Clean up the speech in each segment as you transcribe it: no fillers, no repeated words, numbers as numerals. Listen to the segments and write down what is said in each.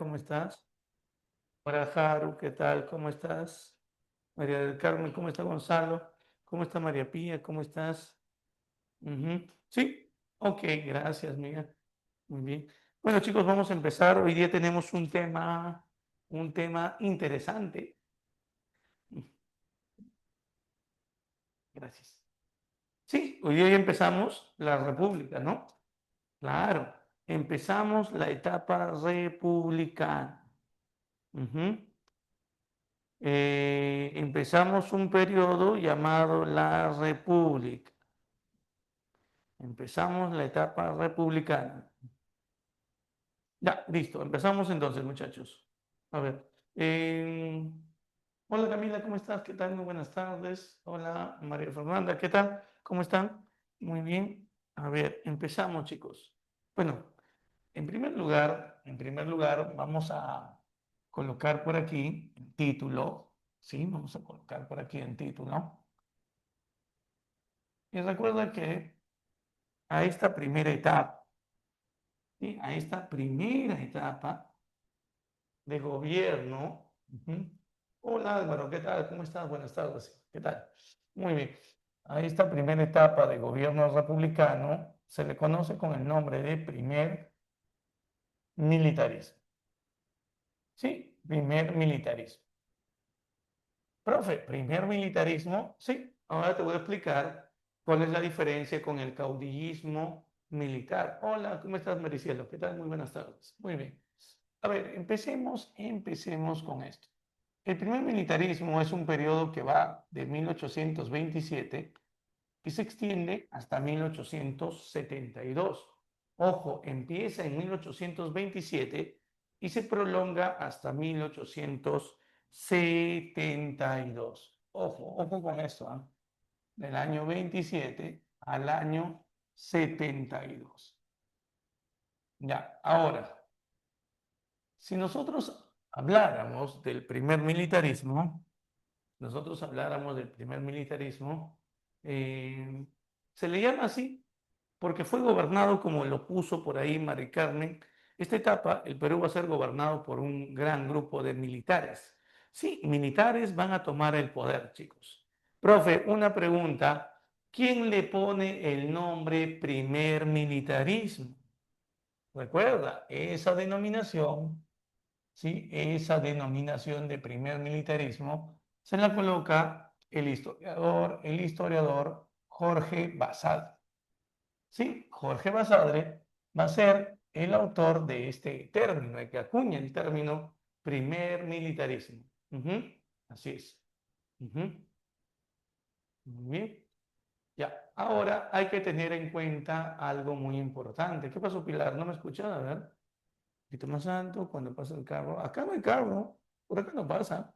¿cómo estás? Hola, Haru, ¿qué tal? ¿Cómo estás? María del Carmen, ¿cómo está Gonzalo? ¿Cómo está María Pía? ¿Cómo estás? Ujú. Sí, ok, gracias, Mía. Muy bien. Bueno, chicos, vamos a empezar. Hoy día tenemos un tema interesante. Gracias. Sí, hoy día ya empezamos la República, ¿no? Claro, empezamos la etapa republicana. Ujú. Empezamos un periodo llamado la República. Empezamos la etapa republicana. Ya, listo. Empezamos entonces, muchachos. A ver. Hola Camila, ¿cómo estás? ¿Qué tal? Muy buenas tardes. Hola María Fernanda, ¿qué tal? ¿Cómo están? Muy bien. A ver, empezamos, chicos. Bueno, en primer lugar, vamos a colocar por aquí el título. Sí, vamos a colocar por aquí el título. Y recuerda que a esta primera etapa, ¿sí? A esta primera etapa de gobierno. Hola Álvaro, ¿qué tal? ¿Cómo estás? Buenas tardes. ¿Qué tal? Muy bien. A esta primera etapa de gobierno republicano se le conoce con el nombre de primer militarismo. Sí, primer militarismo. Profe, primer militarismo, sí. Ahora te voy a explicar cuál es la diferencia con el caudillismo militar. Hola, ¿cómo estás, Maricielo? ¿Qué tal? Muy buenas tardes. Muy bien. A ver, empecemos con esto. El primer militarismo es un periodo que va de 1827 y se extiende hasta 1872. Ojo, empieza en 1827 y se prolonga hasta 1872. Ojo con esto, ¿eh? Del año 27 al año 72. Ya, ahora, si nosotros habláramos del primer militarismo, eh, se le llama así porque fue gobernado, como lo puso por ahí Mari Carmen. Esta etapa, el Perú va a ser gobernado por un gran grupo de militares. Sí, militares van a tomar el poder, chicos. Profe, una pregunta. ¿Quién le pone el nombre primer militarismo? Recuerda, ¿sí? Esa denominación de primer militarismo se la coloca el historiador Jorge Basadre. Sí, Jorge Basadre va a ser el autor de este término, el que acuña el término primer militarismo. Ujú. Así es. Ujú. Muy bien. Ya, ahora hay que tener en cuenta algo muy importante. ¿Qué pasó, Pilar? ¿No me escuchas? A ver. Un poquito más alto cuando pasa el carro. Acá no hay carro, por acá no pasa.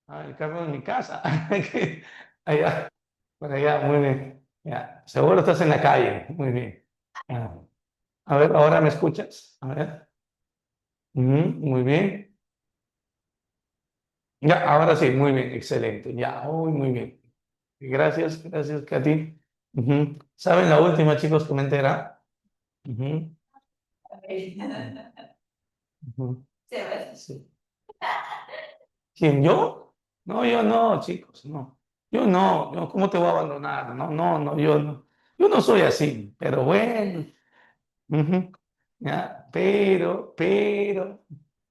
Ah, el carro de mi casa. Allá, por allá, muy bien. Ya, seguro estás en la calle. Muy bien. Ah, a ver, ¿ahora me escuchas? A ver. Muy bien. Ya, ahora sí, muy bien, excelente. Ya, muy bien. Gracias, Katy. ¿Saben la última, chicos, que me entera? Ujú, ujú. Sí. ¿Quién, yo? No, yo no, chicos, no. Yo, ¿cómo te voy a abandonar? No, no, no, yo no. Yo no soy así, pero bueno. Ujú. Ya,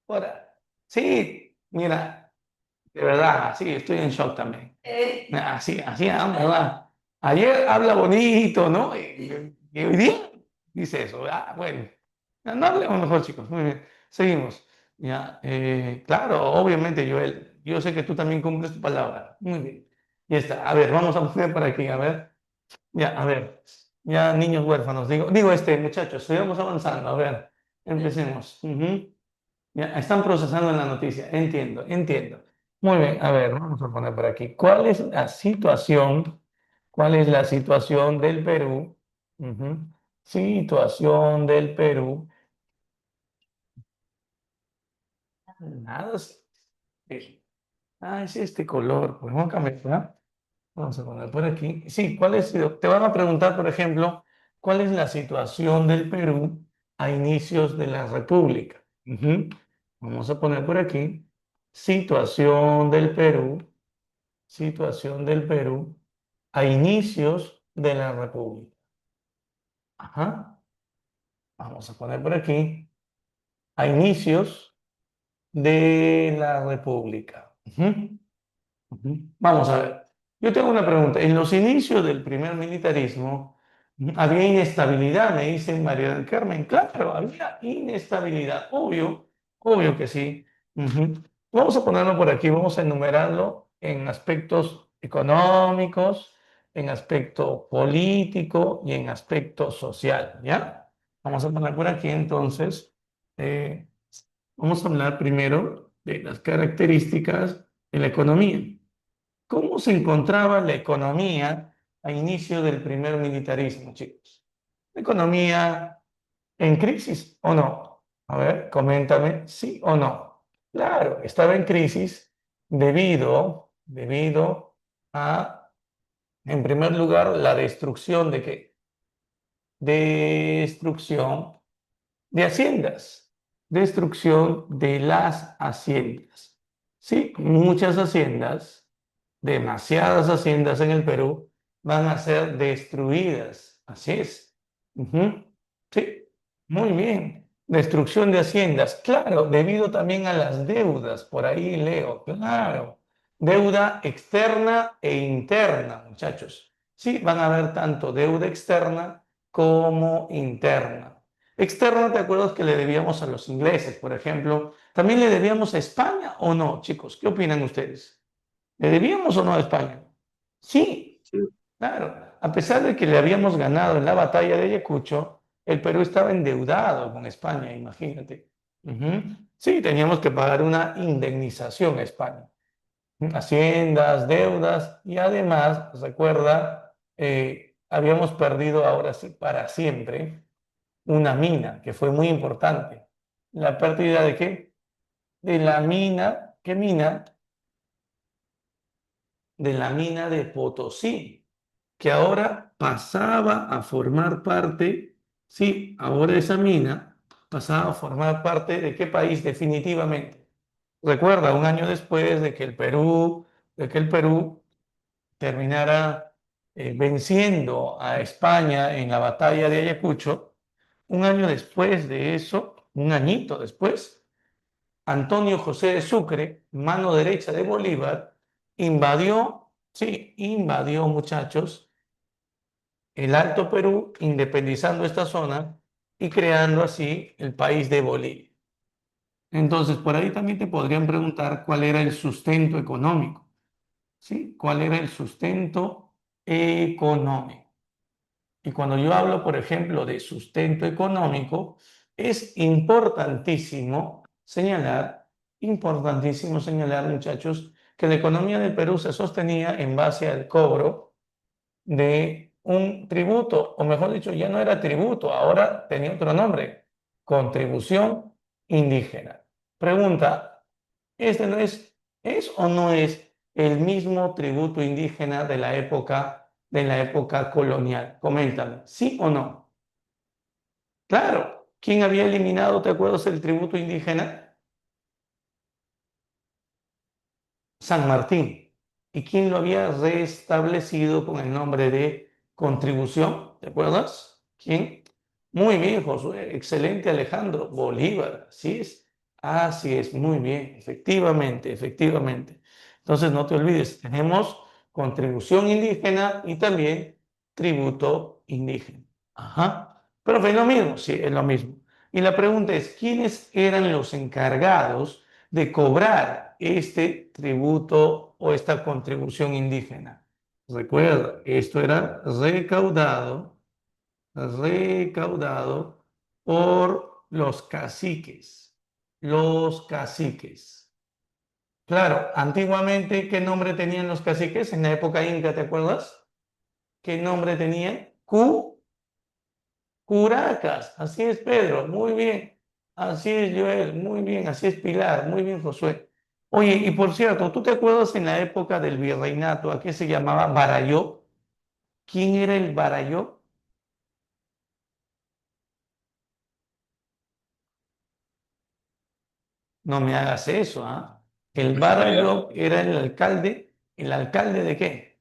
ahora, sí, mira, de verdad, sí, estoy en shock también. Así, ¿verdad? Ayer habla bonito, ¿no? Y hoy día dice eso. Bueno, ya, no hablemos mejor, chicos. Muy bien, seguimos. Ya, claro, obviamente, Joel, yo sé que tú también cumples tu palabra. Muy bien. Ya está. A ver, vamos a poner por aquí, a ver. Ya, a ver. Ya, niños huérfanos. Muchachos, sigamos avanzando. A ver, empecemos. Ya, están procesando en la noticia. Entiendo. Muy bien, a ver, vamos a poner por aquí. ¿Cuál es la situación del Perú? Ujú. Situación del Perú. Nada. Sí. Ah, es este color. Pues vamos a cambiar, ¿verdad? Vamos a poner por aquí. Sí, ¿cuál es? Te van a preguntar, por ejemplo, ¿cuál es la situación del Perú a inicios de la República? Ujú. Vamos a poner por aquí, situación del Perú a inicios de la República. Ajá. Vamos a poner por aquí, a inicios de la República. Ujú. Ujú. Vamos a ver. Yo tengo una pregunta. En los inicios del primer militarismo había inestabilidad, me dice María del Carmen. Claro, había inestabilidad. Obvio, obvio que sí. Ujú. Vamos a ponerlo por aquí, vamos a enumerarlo en aspectos económicos, en aspecto político y en aspecto social, ¿ya? Vamos a poner por aquí entonces, eh, vamos a hablar primero de las características de la economía. ¿Cómo se encontraba la economía a inicio del primer militarismo, chicos? ¿La economía en crisis o no? A ver, coméntame, sí o no. Claro, estaba en crisis debido a, en primer lugar, la destrucción de qué? Destrucción de haciendas, destrucción de las haciendas. Sí, muchas haciendas, demasiadas haciendas en el Perú van a ser destruidas. Así es. Ujú. Sí, muy bien. Destrucción de haciendas, claro, debido también a las deudas, por ahí leo, claro. Deuda externa e interna, muchachos. Sí, van a haber tanto deuda externa como interna. Externa, ¿te acuerdas que le debíamos a los ingleses, por ejemplo? ¿También le debíamos a España o no, chicos? ¿Qué opinan ustedes? ¿Le debíamos o no a España? Sí, sí, claro. A pesar de que le habíamos ganado en la batalla de Ayacucho, el Perú estaba endeudado con España, imagínate. Ujú. Sí, teníamos que pagar una indemnización a España. Haciendas, deudas y además, recuerda, habíamos perdido ahora sí para siempre una mina que fue muy importante. ¿La pérdida de qué? De la mina, ¿qué mina? De la mina de Potosí, que ahora pasaba a formar parte, sí, ahora esa mina pasaba a formar parte de qué país definitivamente. Recuerda, un año después de que el Perú terminara venciendo a España en la batalla de Ayacucho, un año después de eso, un añito después, Antonio José de Sucre, mano derecha de Bolívar, invadió, sí, invadió, muchachos, el Alto Perú, independizando esta zona y creando así el país de Bolivia. Entonces, por ahí también te podrían preguntar cuál era el sustento económico, ¿sí? ¿Cuál era el sustento económico? Y cuando yo hablo, por ejemplo, de sustento económico, es importantísimo señalar, muchachos, que la economía del Perú se sostenía en base al cobro de un tributo, o mejor dicho, ya no era tributo, ahora tenía otro nombre, contribución indígena. Pregunta, ¿este no es o no es el mismo tributo indígena de la época colonial? Coméntame, ¿sí o no? Claro, ¿quién había eliminado, te acuerdas, el tributo indígena? San Martín. ¿Y quién lo había restablecido con el nombre de contribución? ¿Te acuerdas? ¿Quién? Muy bien, Josué. Excelente, Alejandro. Bolívar. Así es. Así es. Muy bien. Efectivamente, efectivamente. Entonces, no te olvides, tenemos contribución indígena y también tributo indígena. Ajá. Pero es lo mismo, sí, es lo mismo. Y la pregunta es, ¿quiénes eran los encargados de cobrar este tributo o esta contribución indígena? Recuerda, esto era recaudado por los caciques. Los caciques. Claro, antiguamente, ¿qué nombre tenían los caciques en la época inca, te acuerdas? ¿Qué nombre tenían? Curacas, así es Pedro, muy bien. Así es Joel, muy bien. Así es Pilar, muy bien Josué. Oye, y por cierto, ¿tú te acuerdas en la época del virreinato a qué se llamaba Barayó? ¿Quién era el Barayó? No me hagas eso, ¿ah? El A ver, Barayó era ¿el alcalde de qué?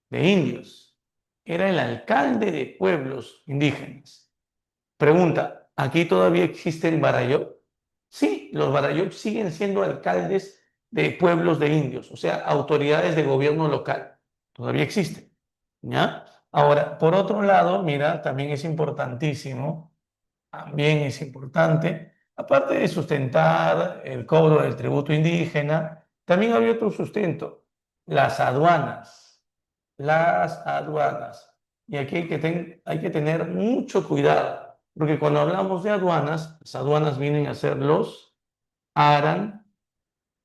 De indios. Era el alcalde de pueblos indígenas. Pregunta, ¿aquí todavía existen Barayó? Sí, los Barayó siguen siendo alcaldes de pueblos de indios, o sea, autoridades de gobierno local. Todavía existen. ¿Ya? Ahora, por otro lado, mira, también es importantísimo, también es importante, aparte de sustentar el cobro del tributo indígena, también había otro sustento, las aduanas, las aduanas. Y aquí hay que tener mucho cuidado, porque cuando hablamos de aduanas, las aduanas vienen a ser los aran,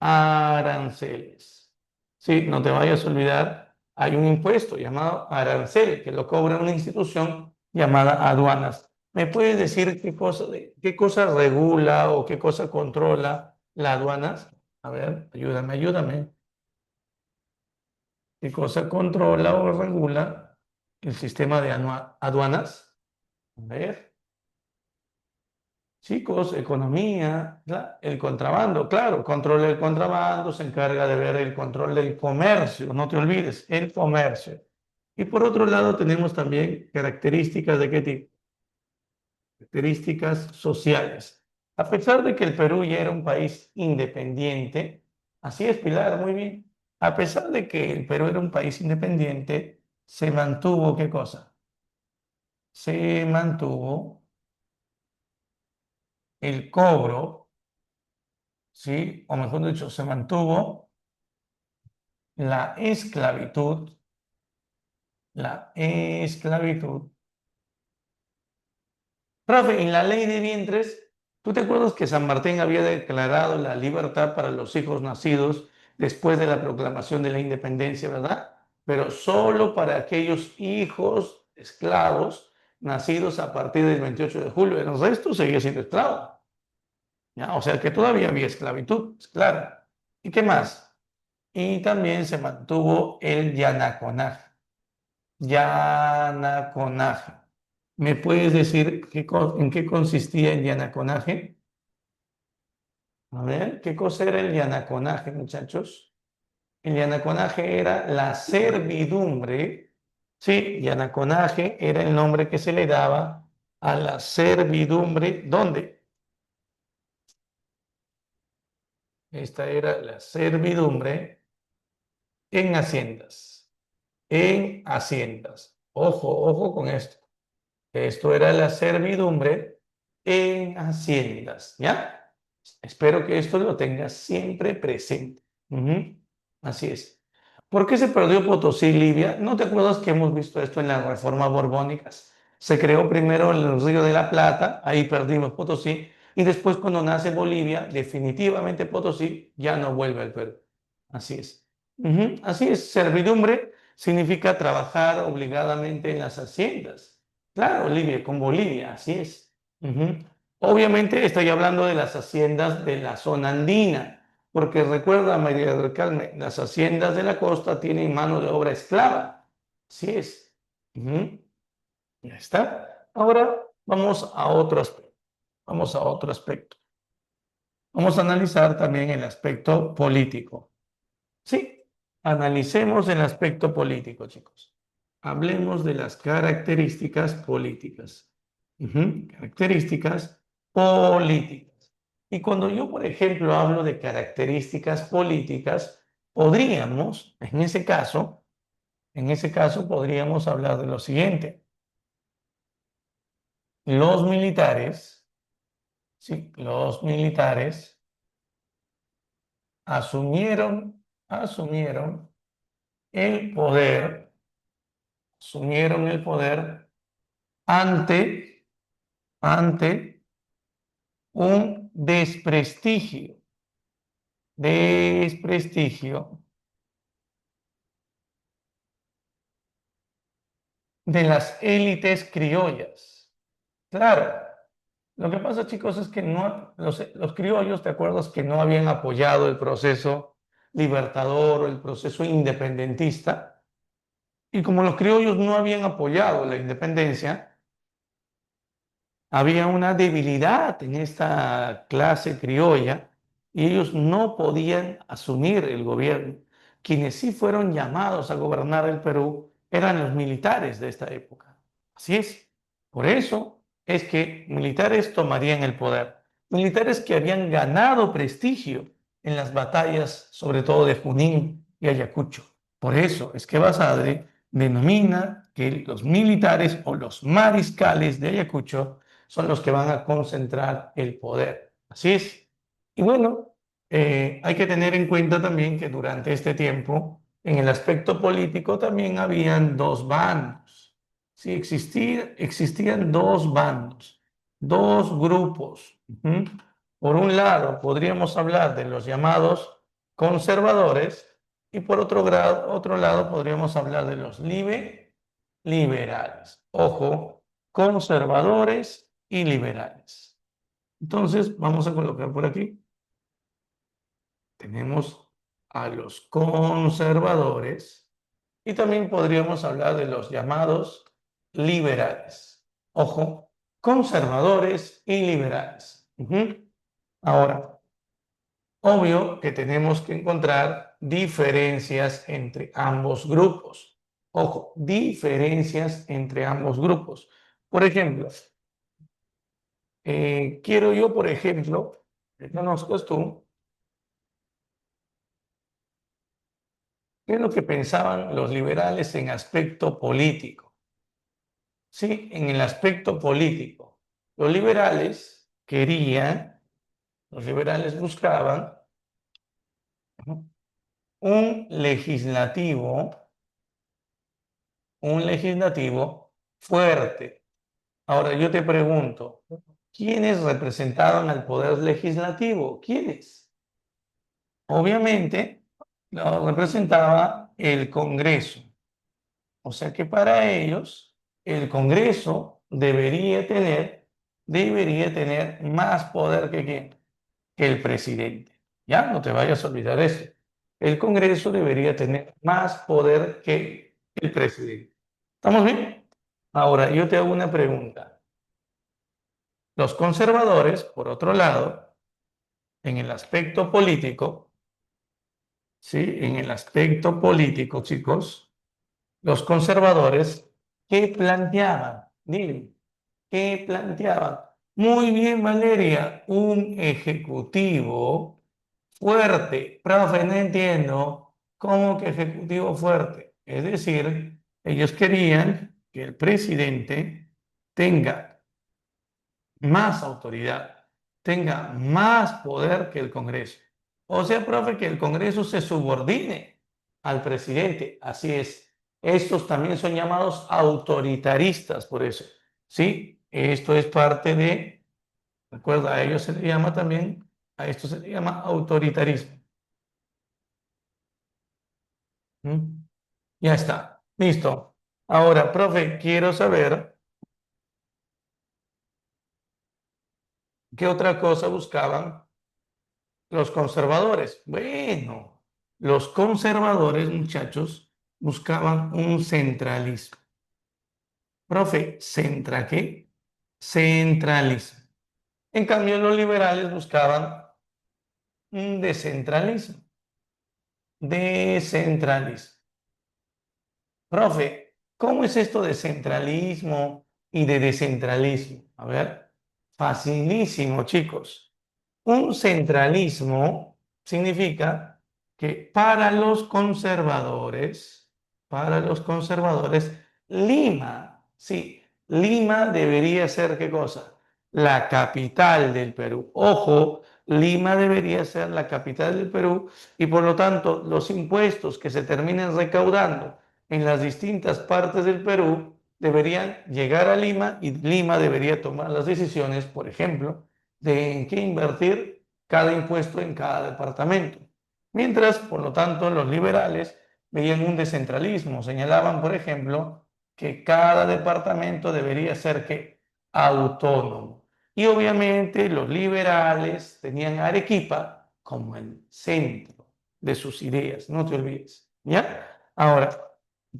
aranceles. Sí, no te vayas a olvidar, hay un impuesto llamado arancel que lo cobra una institución llamada aduanas. ¿Me puedes decir qué cosa regula o qué cosa controla las aduanas? A ver, ayúdame, ayúdame. ¿Qué cosa controla o regula el sistema de aduanas? A ver. Chicos, economía, el contrabando, claro, controla el contrabando, se encarga de ver el control del comercio, no te olvides, el comercio. Y por otro lado tenemos también características de qué tipo, características sociales. A pesar de que el Perú ya era un país independiente, así es, Pilar, muy bien. A pesar de que el Perú era un país independiente, se mantuvo, ¿qué cosa? Se mantuvo el cobro, ¿sí? O mejor dicho, se mantuvo la esclavitud, la esclavitud. Profe, en la ley de vientres, ¿tú te acuerdas que San Martín había declarado la libertad para los hijos nacidos después de la proclamación de la independencia, ¿verdad? Pero solo para aquellos hijos esclavos nacidos a partir del 28 de julio. El resto seguía siendo esclavo. ¿Ya? O sea que todavía había esclavitud, es claro. ¿Y qué más? Y también se mantuvo el yanaconaje. Yanaconaje. ¿Me puedes decir en qué consistía el yanaconaje? A ver, ¿qué cosa era el yanaconaje, muchachos? El yanaconaje era la servidumbre. Sí, yanaconaje era el nombre que se le daba a la servidumbre. ¿Dónde? Esta era la servidumbre en haciendas. En haciendas. Ojo, ojo con esto. Esto era la servidumbre en haciendas, ¿ya? Espero que esto lo tengas siempre presente. Ujú. Así es. ¿Por qué se perdió Potosí, Libia? ¿No te acuerdas que hemos visto esto en las reformas borbónicas? Se creó primero el Río de la Plata, ahí perdimos Potosí, y después cuando nace Bolivia, definitivamente Potosí ya no vuelve al Perú. Así es. Ujú. Así es, servidumbre significa trabajar obligadamente en las haciendas. Claro, Bolivia, con Bolivia, así es. Ujú. Obviamente estoy hablando de las haciendas de la zona andina, porque recuerda, María del Carmen, las haciendas de la costa tienen mano de obra esclava. Así es. Ujú. Ya está. Ahora vamos a otro aspecto. Vamos a otro aspecto. Vamos a analizar también el aspecto político. Sí, analicemos el aspecto político, chicos. Hablemos de las características políticas. Ujú. Características políticas. Y cuando yo, por ejemplo, hablo de características políticas, podríamos, en ese caso podríamos hablar de lo siguiente. Los militares, sí, los militares asumieron el poder, asumieron el poder ante, ante un desprestigio de las élites criollas. Claro, Lo que pasa, chicos, es que no, los criollos, ¿te acuerdas que no habían apoyado el proceso libertador o el proceso independentista? Y como los criollos no habían apoyado la independencia, había una debilidad en esta clase criolla y ellos no podían asumir el gobierno. Quienes sí fueron llamados a gobernar el Perú eran los militares de esta época. Así es. Por eso es que militares tomarían el poder. Militares que habían ganado prestigio en las batallas, sobre todo de Junín y Ayacucho. Por eso es que Basadre denomina que los militares o los mariscales de Ayacucho son los que van a concentrar el poder. Así es. Y bueno, hay que tener en cuenta también que durante este tiempo, en el aspecto político, también habían dos bandos. Sí, existían dos bandos, dos grupos. Ujú. Por un lado, podríamos hablar de los llamados conservadores y por otro lado podríamos hablar de los liberales. Ojo, conservadores y liberales. Entonces, vamos a colocar por aquí. Tenemos a los conservadores y también podríamos hablar de los llamados liberales. Ojo, conservadores y liberales. Ahora, obvio que tenemos que encontrar diferencias entre ambos grupos. Ojo, diferencias entre ambos grupos. Por ejemplo, quiero yo, por ejemplo, que conozcas tú, qué es lo que pensaban los liberales en aspecto político. Sí, en el aspecto político. Los liberales querían, los liberales buscaban, ¿no?, un legislativo, un legislativo fuerte. Ahora yo te pregunto, ¿quiénes representaban al poder legislativo? ¿Quiénes? Obviamente lo representaba el Congreso. O sea que para ellos el Congreso debería tener más poder que quién, que el presidente. Ya, no te vayas a olvidar eso. El Congreso debería tener más poder que el presidente. ¿Estamos bien? Ahora, yo te hago una pregunta. Los conservadores, por otro lado, en el aspecto político, ¿sí? En el aspecto político, chicos, los conservadores, ¿qué planteaban? Dime, ¿qué planteaban? Muy bien, Valeria, un ejecutivo fuerte. Profe, no entiendo. ¿Cómo que ejecutivo fuerte? Es decir, ellos querían que el presidente tenga más autoridad, tenga más poder que el Congreso. O sea, profe, que el Congreso se subordine al presidente. Así es. Estos también son llamados autoritaristas, por eso. Sí, esto es parte de, recuerda, a ellos se le llama también, a esto se le llama autoritarismo. ¿Mm? Ya está, listo. Ahora, profe, quiero saber qué otra cosa buscaban los conservadores. Bueno, los conservadores, muchachos, buscaban un centralismo. Profe, ¿centra qué? Centralismo. En cambio, los liberales buscaban un descentralismo. Descentralismo. Profe, ¿cómo es esto de centralismo y de descentralismo? A ver, facilísimo, chicos. Un centralismo significa que para los conservadores, Lima, sí, Lima debería ser, ¿qué cosa? La capital del Perú. Ojo, Lima debería ser la capital del Perú y por lo tanto los impuestos que se terminen recaudando en las distintas partes del Perú deberían llegar a Lima y Lima debería tomar las decisiones, por ejemplo, de en qué invertir cada impuesto en cada departamento. Mientras, por lo tanto, los liberales veían un descentralismo, señalaban, por ejemplo, que cada departamento debería ser que autónomo. Y obviamente los liberales tenían a Arequipa como el centro de sus ideas, no te olvides, ¿ya? Ahora,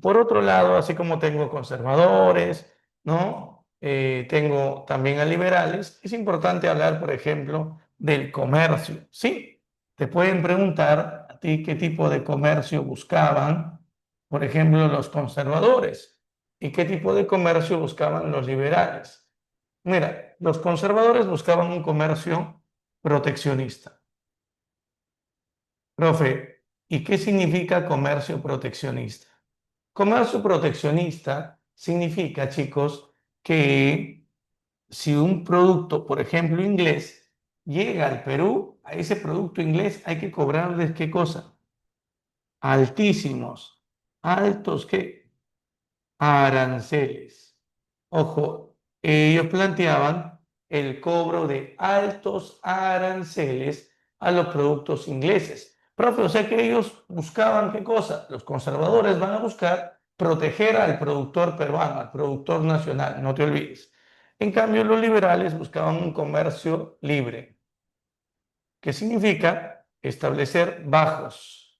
por otro lado, así como tengo conservadores, ¿no? Tengo también a liberales, es importante hablar, por ejemplo, del comercio, ¿sí? Te pueden preguntar a ti qué tipo de comercio buscaban, por ejemplo, los conservadores y qué tipo de comercio buscaban los liberales. Mira, los conservadores buscaban un comercio proteccionista. Profe, ¿y qué significa comercio proteccionista? Comercio proteccionista significa, chicos, que si un producto, por ejemplo, inglés, llega al Perú, a ese producto inglés hay que cobrarles ¿qué cosa? Altísimos, altos, ¿qué? Aranceles. Ojo, ellos planteaban el cobro de altos aranceles a los productos ingleses. Profe, o sea que ellos buscaban qué cosa? Los conservadores van a buscar proteger al productor peruano, al productor nacional, no te olvides. En cambio, los liberales buscaban un comercio libre. ¿Qué significa? Establecer bajos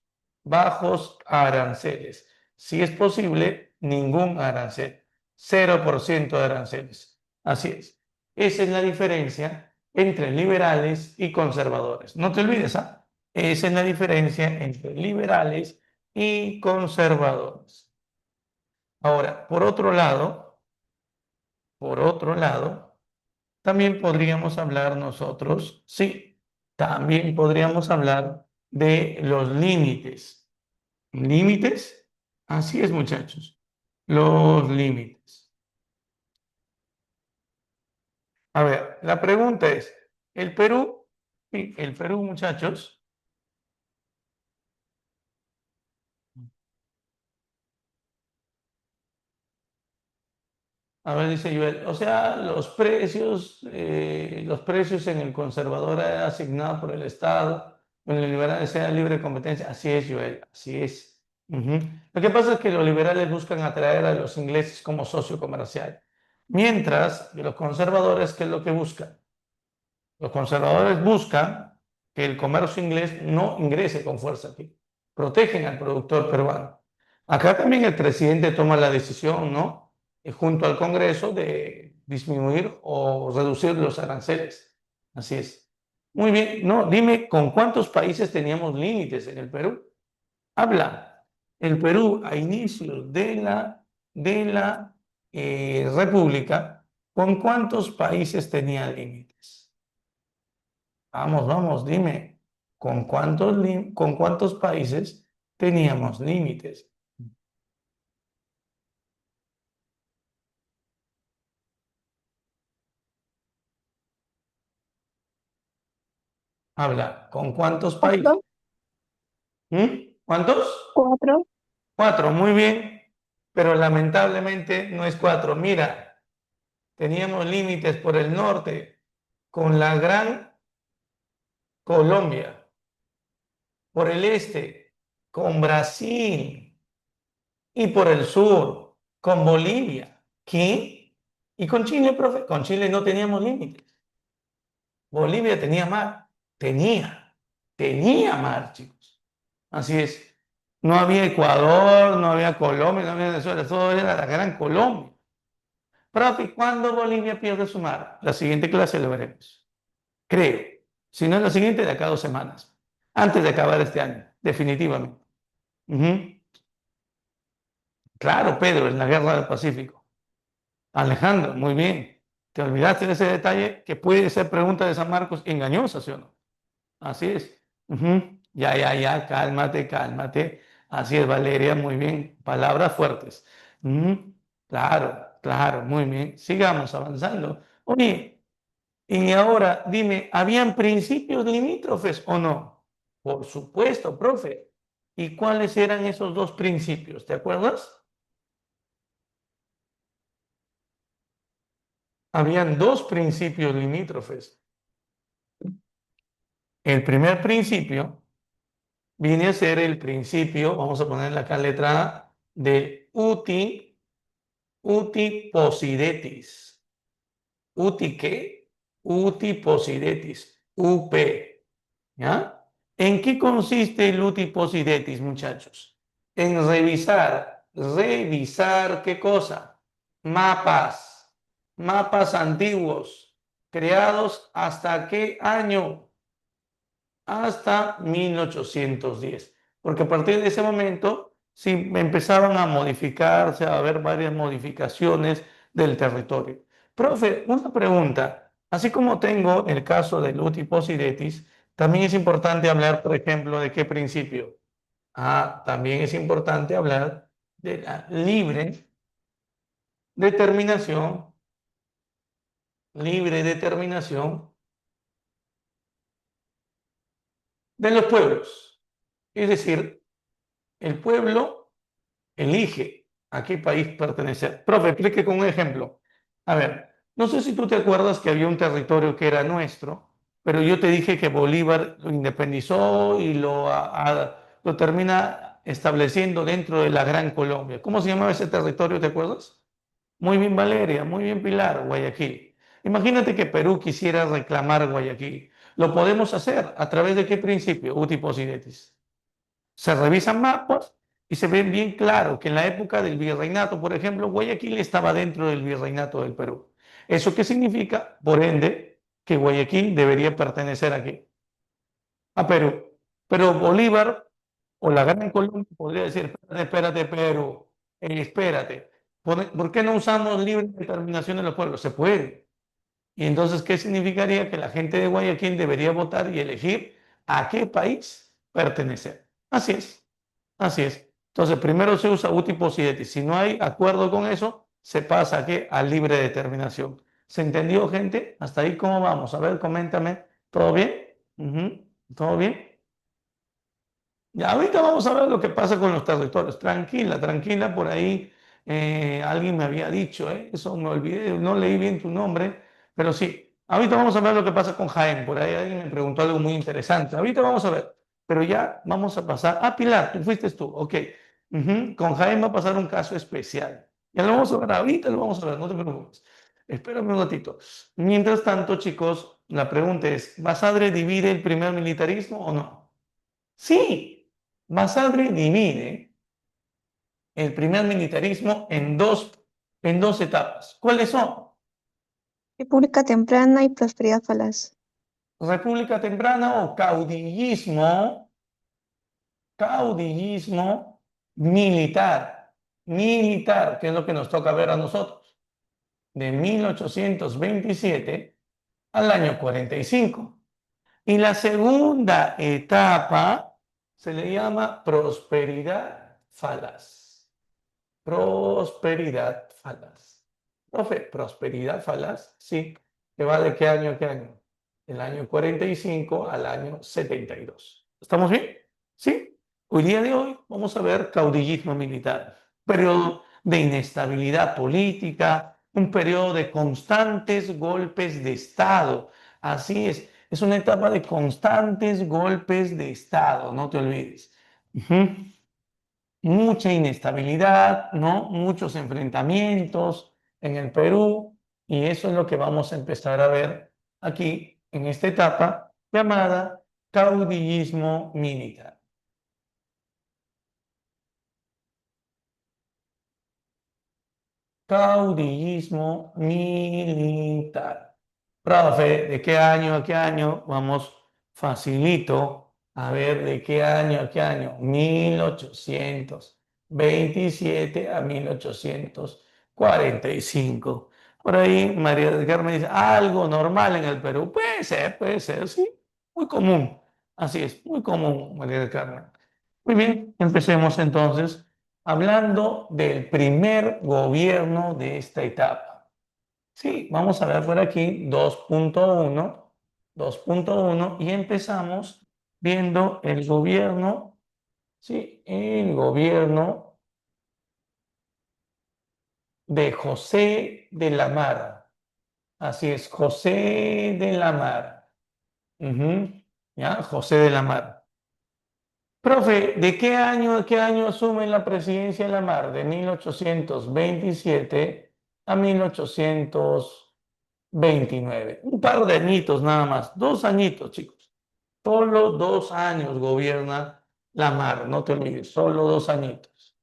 aranceles. Si es posible, ningún arancel, 0% de aranceles. Así es. Esa es la diferencia entre liberales y conservadores. No te olvides, ¿ah? Esa es la diferencia entre liberales y conservadores. Ahora, por otro lado, también podríamos hablar nosotros, sí, también podríamos hablar de los límites. ¿Límites? Así es, muchachos. Los límites. A ver, la pregunta es, ¿el Perú? Sí, el Perú, muchachos. A ver, dice Joel, o sea, los precios en el conservador asignado por el Estado, en el liberal sea libre competencia. Así es, Joel, así es. Ujú. Lo que pasa es que los liberales buscan atraer a los ingleses como socio comercial, mientras que los conservadores, ¿qué es lo que buscan? Los conservadores buscan que el comercio inglés no ingrese con fuerza aquí. Protegen al productor peruano. Acá también el presidente toma la decisión, ¿no? Junto al Congreso de disminuir o reducir los aranceles. Así es. Muy bien. No, dime, ¿con cuántos países teníamos límites en el Perú? Habla. El Perú a inicios de la República, ¿con cuántos países tenía límites? Vamos, vamos, dime, ¿con cuántos países teníamos límites? Habla, ¿con cuántos países? Cuatro, ¿Cuántos? cuatro. Cuatro, muy bien, pero lamentablemente no es cuatro. Mira, teníamos límites por el norte con la Gran Colombia, por el este con Brasil y por el sur con Bolivia. ¿Qué? ¿Y con Chile, profe? Con Chile no teníamos límites. Bolivia tenía mar, tenía mar, chicos. Así es. No había Ecuador, no había Colombia, no había Venezuela, todo era la Gran Colombia. Profe, ¿cuándo Bolivia pierde su mar? La siguiente clase lo veremos. Creo. Si no es la siguiente, de acá a 2 semanas. Antes de acabar este año, definitivamente. Ujú. Claro, Pedro, en la Guerra del Pacífico. Alejandro, muy bien. Te olvidaste de ese detalle que puede ser pregunta de San Marcos engañosa, ¿sí o no? Así es. Ujú. Ya, ya, ya, cálmate, cálmate. Así es, Valeria, muy bien. Palabras fuertes. Ujú. Claro, claro, muy bien. Sigamos avanzando. Oye, y ahora dime, ¿habían principios limítrofes o no? Por supuesto, profe. ¿Y cuáles eran esos dos principios? ¿Te acuerdas? Habían dos principios limítrofes. El primer principio viene a ser el principio, vamos a ponerle acá letra A, del uti possidetis. ¿Uti qué? Uti Posidetis, UP. ¿Ya? ¿En qué consiste el Uti Posidetis, muchachos? En revisar, ¿qué cosa? Mapas, mapas antiguos, creados ¿hasta qué año? Hasta 1810, porque a partir de ese momento sí empezaron a modificarse, a haber varias modificaciones del territorio. Profe, una pregunta, así como tengo el caso del Uti Posidetis, también es importante hablar, por ejemplo, ¿de qué principio? También es importante hablar de la determinación, libre determinación de los pueblos. Es decir, el pueblo elige a qué país pertenecer. Profe, explique con un ejemplo. A ver, no sé si tú te acuerdas que había un territorio que era nuestro, pero yo te dije que Bolívar lo independizó y lo termina estableciendo dentro de la Gran Colombia. ¿Cómo se llamaba ese territorio, te acuerdas? Muy bien, Valeria, muy bien, Pilar, Guayaquil. Imagínate que Perú quisiera reclamar Guayaquil. ¿Lo podemos hacer? ¿A través de qué principio? Uti possidetis. Se revisan mapas y se ve bien claro que en la época del virreinato, por ejemplo, Guayaquil estaba dentro del virreinato del Perú. ¿Eso qué significa? Por ende, que Guayaquil debería pertenecer aquí, a Perú. Pero Bolívar o la Gran Colombia podría decir, espérate, Perú, espérate. ¿Por qué no usamos libre determinación de los pueblos? Se puede. Y entonces, ¿qué significaría? Que la gente de Guayaquil debería votar y elegir a qué país pertenecer. Así es. Así es. Entonces, primero se usa uti possidetis. Si no hay acuerdo con eso, se pasa a libre determinación. ¿Se entendió, gente? ¿Hasta ahí cómo vamos? A ver, coméntame. ¿Todo bien? Ujú. ¿Todo bien? Ya, ahorita vamos a ver lo que pasa con los territorios. Tranquila, tranquila, por ahí alguien me había dicho, eso me olvidé, no leí bien tu nombre, pero sí, ahorita vamos a ver lo que pasa con Jaén. Por ahí alguien me preguntó algo muy interesante. Ahorita vamos a ver, pero ya vamos a pasar. Pilar, tú fuiste tú, ok. Ujú. Con Jaén va a pasar un caso especial. Ya lo vamos a ver, ahorita lo vamos a ver, no te preocupes. Espérame un ratito. Mientras tanto, chicos, la pregunta es, ¿Basadre divide el primer militarismo o no? Sí, Basadre divide el primer militarismo en dos etapas. ¿Cuáles son? República temprana y prosperidad falaz. República temprana o caudillismo militar, que es lo que nos toca ver a nosotros, de 1827 al año 45. Y la segunda etapa se le llama prosperidad falaz. Prosperidad falaz. Profe, prosperidad falaz, sí. ¿Que va de qué año a qué año? Del año 45 al año 72. ¿Estamos bien? Sí. Hoy día de hoy vamos a ver caudillismo militar, periodo de inestabilidad política, un periodo de constantes golpes de Estado. Así es una etapa de constantes golpes de Estado, no te olvides. Ujú. Mucha inestabilidad, ¿no? Muchos enfrentamientos en el Perú y eso es lo que vamos a empezar a ver aquí en esta etapa llamada caudillismo militar. Caudillismo militar. Profe, ¿de qué año a qué año? Vamos facilito. A ver, ¿de qué año a qué año? 1827 a 1845. Por ahí María del Carmen dice, algo normal en el Perú. Puede ser, sí. Muy común. Así es, muy común, María del Carmen. Muy bien, empecemos entonces hablando del primer gobierno de esta etapa. Sí, vamos a ver por aquí 2.1 y empezamos viendo el gobierno, sí, el gobierno de José de la Mar. Así es, José de la Mar. Ujú. ¿Ya? José de la Mar. Profe, ¿de qué año a qué año asume la presidencia de la Mar? De 1827 a 1845. 29. Un par de añitos nada más, 2 añitos, chicos. Solo 2 años gobierna Lamar, no te olvides, solo 2 añitos.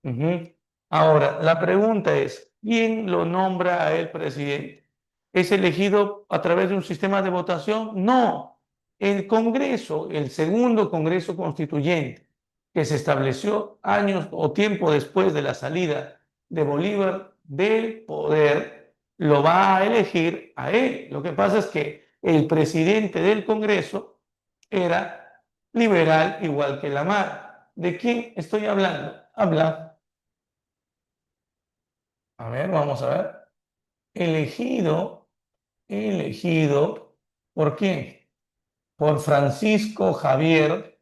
Ujú. Ahora, la pregunta es, ¿quién lo nombra a él presidente? ¿Es elegido a través de un sistema de votación? No. El Congreso, el segundo Congreso Constituyente, que se estableció años o tiempo después de la salida de Bolívar del poder, lo va a elegir a él. Lo que pasa es que el presidente del Congreso era liberal igual que Lamar. ¿De quién estoy hablando? A ver, vamos a ver. Elegido, elegido, ¿por quién? Por Francisco Javier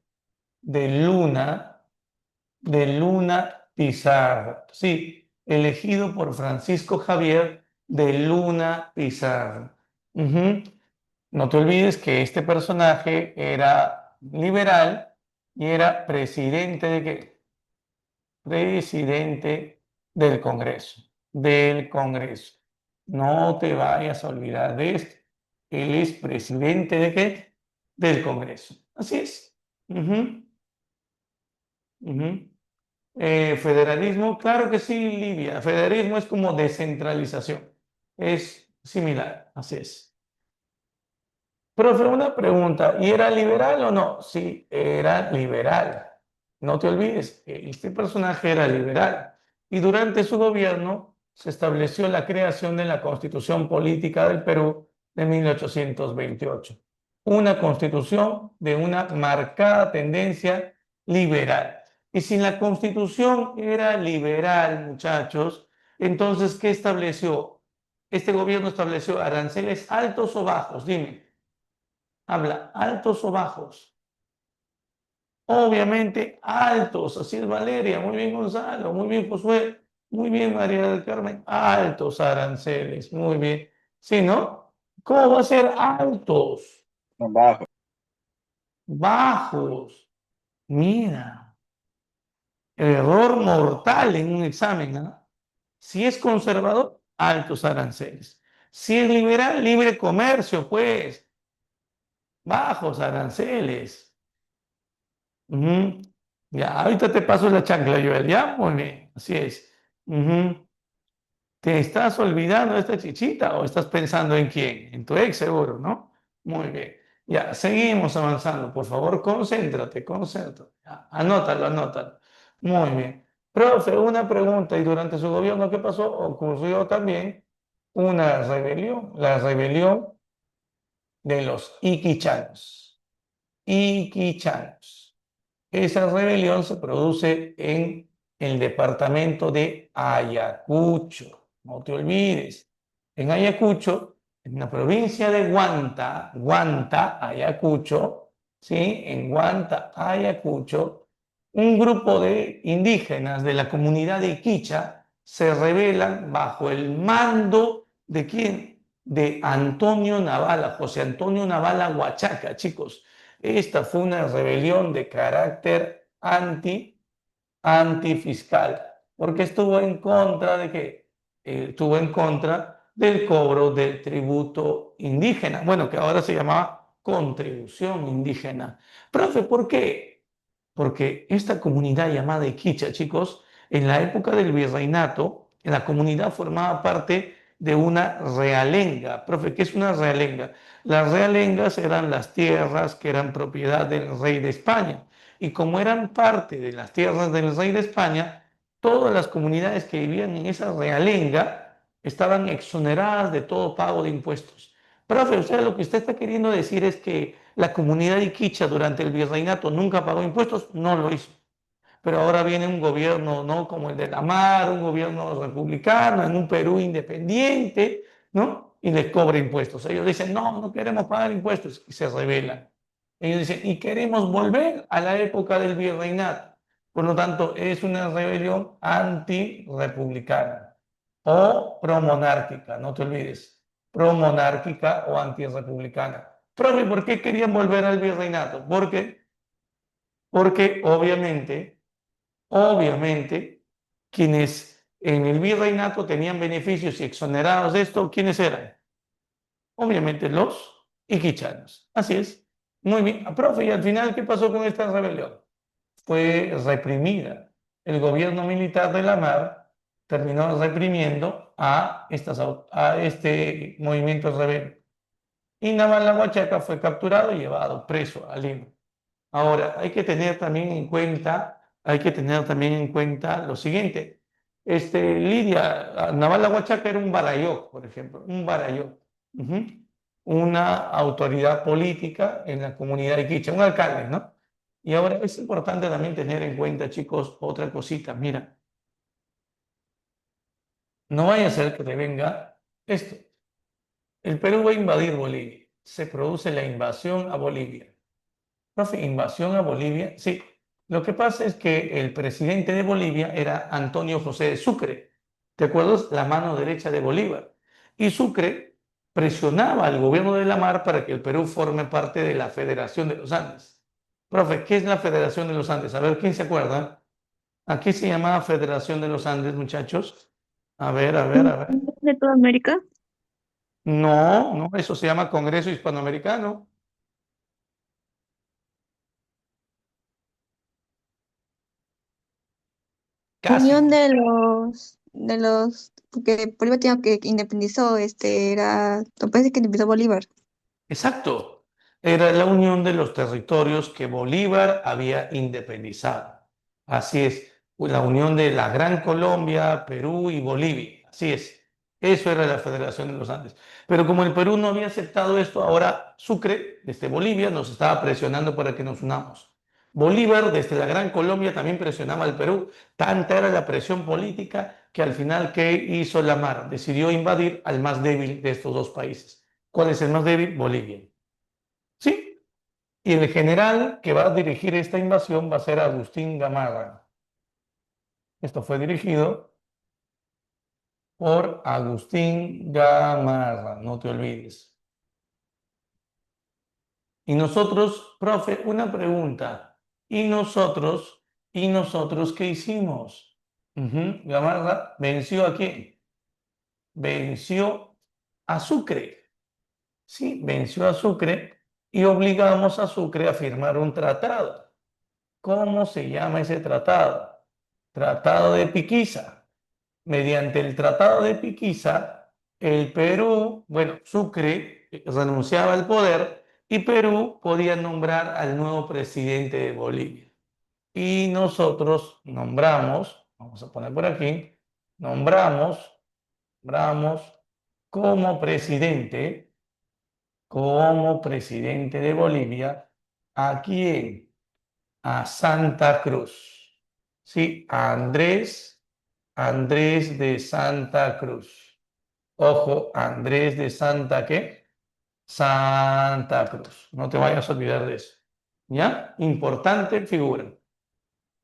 de Luna Pizarro. Sí, elegido por Francisco Javier de Luna Pizarro. Ujú. No te olvides que este personaje era liberal y era presidente de qué? Presidente del Congreso, del Congreso. No te vayas a olvidar de esto. Él es presidente de qué? Del Congreso. Así es. Ujú, ujú. Federalismo, claro que sí, Livia. Federalismo es como descentralización. Es similar, así es. Profe, una pregunta, ¿y era liberal o no? Sí, era liberal. No te olvides, este personaje era liberal. Y durante su gobierno se estableció la creación de la Constitución Política del Perú de 1828. Una constitución de una marcada tendencia liberal. Y si la constitución era liberal, muchachos, entonces, ¿qué estableció? Este gobierno estableció aranceles altos o bajos, dime. Habla, altos o bajos. Obviamente altos, así es Valeria, muy bien Gonzalo, muy bien Josué, muy bien María del Carmen, altos aranceles, muy bien. ¿Sí, no? ¿Cómo va a ser altos? Bajo. Bajos. Mira, error mortal en un examen, ¿ah? Si es conservador, altos aranceles. Si es liberal, libre comercio, pues, bajos aranceles. Ujú. Ya, ahorita te paso la chancla, Joel. Ya, muy bien, así es. Ujú. ¿Te estás olvidando de esta chichita o estás pensando en quién? En tu ex, seguro, ¿no? Muy bien. Ya, seguimos avanzando. Por favor, concéntrate, concéntrate. Ya, anótalo, anótalo. Muy bien. Profe, una pregunta. ¿Y durante su gobierno qué pasó? Ocurrió también una rebelión, la rebelión de los iquichanos. Iquichanos. Esa rebelión se produce en el departamento de Ayacucho. No te olvides. En Ayacucho, en la provincia de Huanta, Huanta, Ayacucho, ¿sí? En Huanta, Ayacucho, un grupo de indígenas de la comunidad de Quicha se rebelan bajo el mando de quién? De Antonio Navala, José Antonio Navala Huachaca, chicos. Esta fue una rebelión de carácter antifiscal, porque estuvo en contra de qué? Estuvo en contra del cobro del tributo indígena, bueno, que ahora se llamaba contribución indígena. Profe, ¿por qué? Porque esta comunidad llamada Iquicha, chicos, en la época del virreinato, la comunidad formaba parte de una realenga. Profe, ¿qué es una realenga? Las realengas eran las tierras que eran propiedad del rey de España. Y como eran parte de las tierras del rey de España, todas las comunidades que vivían en esa realenga estaban exoneradas de todo pago de impuestos. Profe, o sea, lo que usted está queriendo decir es que la comunidad iquicha durante el virreinato nunca pagó impuestos, no lo hizo. Pero ahora viene un gobierno, ¿no? Como el de la Mar, un gobierno republicano, en un Perú independiente, ¿no? Y les cobra impuestos. Ellos dicen, no, no queremos pagar impuestos, y se rebelan. Ellos dicen, y queremos volver a la época del virreinato. Por lo tanto, es una rebelión antirepublicana o promonárquica, no te olvides, promonárquica o antirrepublicana. Profe, ¿por qué querían volver al virreinato? Porque obviamente, quienes en el virreinato tenían beneficios y exonerados de esto, ¿quiénes eran? Obviamente los iquichanos. Así es. Muy bien. Profe, y al final, ¿qué pasó con esta rebelión? Fue reprimida. El gobierno militar de la Mar terminó reprimiendo a este movimiento rebelde. Y Naval Huachaca fue capturado y llevado preso a Lima. Ahora, hay que tener también en cuenta lo siguiente. Lidia, Naval Huachaca era un barayó, por ejemplo, un barayó. Ujú. Una autoridad política en la comunidad de Quicha, un alcalde, ¿no? Y ahora es importante también tener en cuenta, chicos, otra cosita. Mira, no vaya a ser que te venga esto. El Perú va a invadir Bolivia. Se produce la invasión a Bolivia. Profe, invasión a Bolivia. Sí, lo que pasa es que el presidente de Bolivia era Antonio José de Sucre. ¿Te acuerdas? La mano derecha de Bolívar. Y Sucre presionaba al gobierno de la Mar para que el Perú forme parte de la Federación de los Andes. Profe, ¿qué es la Federación de los Andes? A ver, ¿quién se acuerda? ¿A qué se llamaba Federación de los Andes, muchachos? A ver, a ver, a ver. ¿De toda América? No, no, eso se llama Congreso Hispanoamericano. Casi. Unión porque Bolívar tenía que independizó, me parece que independizó Bolívar. Exacto. Era la unión de los territorios que Bolívar había independizado. Así es, la unión de la Gran Colombia, Perú y Bolivia. Así es. Eso era la Federación de los Andes. Pero como el Perú no había aceptado esto, ahora Sucre, desde Bolivia, nos estaba presionando para que nos unamos. Bolívar, desde la Gran Colombia, también presionaba al Perú. Tanta era la presión política que al final, ¿qué hizo la Mar? Decidió invadir al más débil de estos dos países. ¿Cuál es el más débil? Bolivia. Sí, y el general que va a dirigir esta invasión va a ser Agustín Gamarra. Esto fue dirigido por Agustín Gamarra, no te olvides. Y nosotros, profe, una pregunta. ¿Y nosotros qué hicimos? Gamarra venció a quién? Venció a Sucre. Sí, venció a Sucre y obligamos a Sucre a firmar un tratado. ¿Cómo se llama ese tratado? Tratado de Piquiza. Mediante el Tratado de Piquiza, el Perú, bueno, Sucre renunciaba al poder y Perú podía nombrar al nuevo presidente de Bolivia. Y nosotros nombramos, vamos a poner por aquí, nombramos, nombramos como presidente, como presidente de Bolivia, ¿a quién? A Santa Cruz. Sí, a Andrés de Santa Cruz. Ojo, Andrés de Santa, ¿qué? Santa Cruz. No te vayas a olvidar de eso. ¿Ya? Importante figura.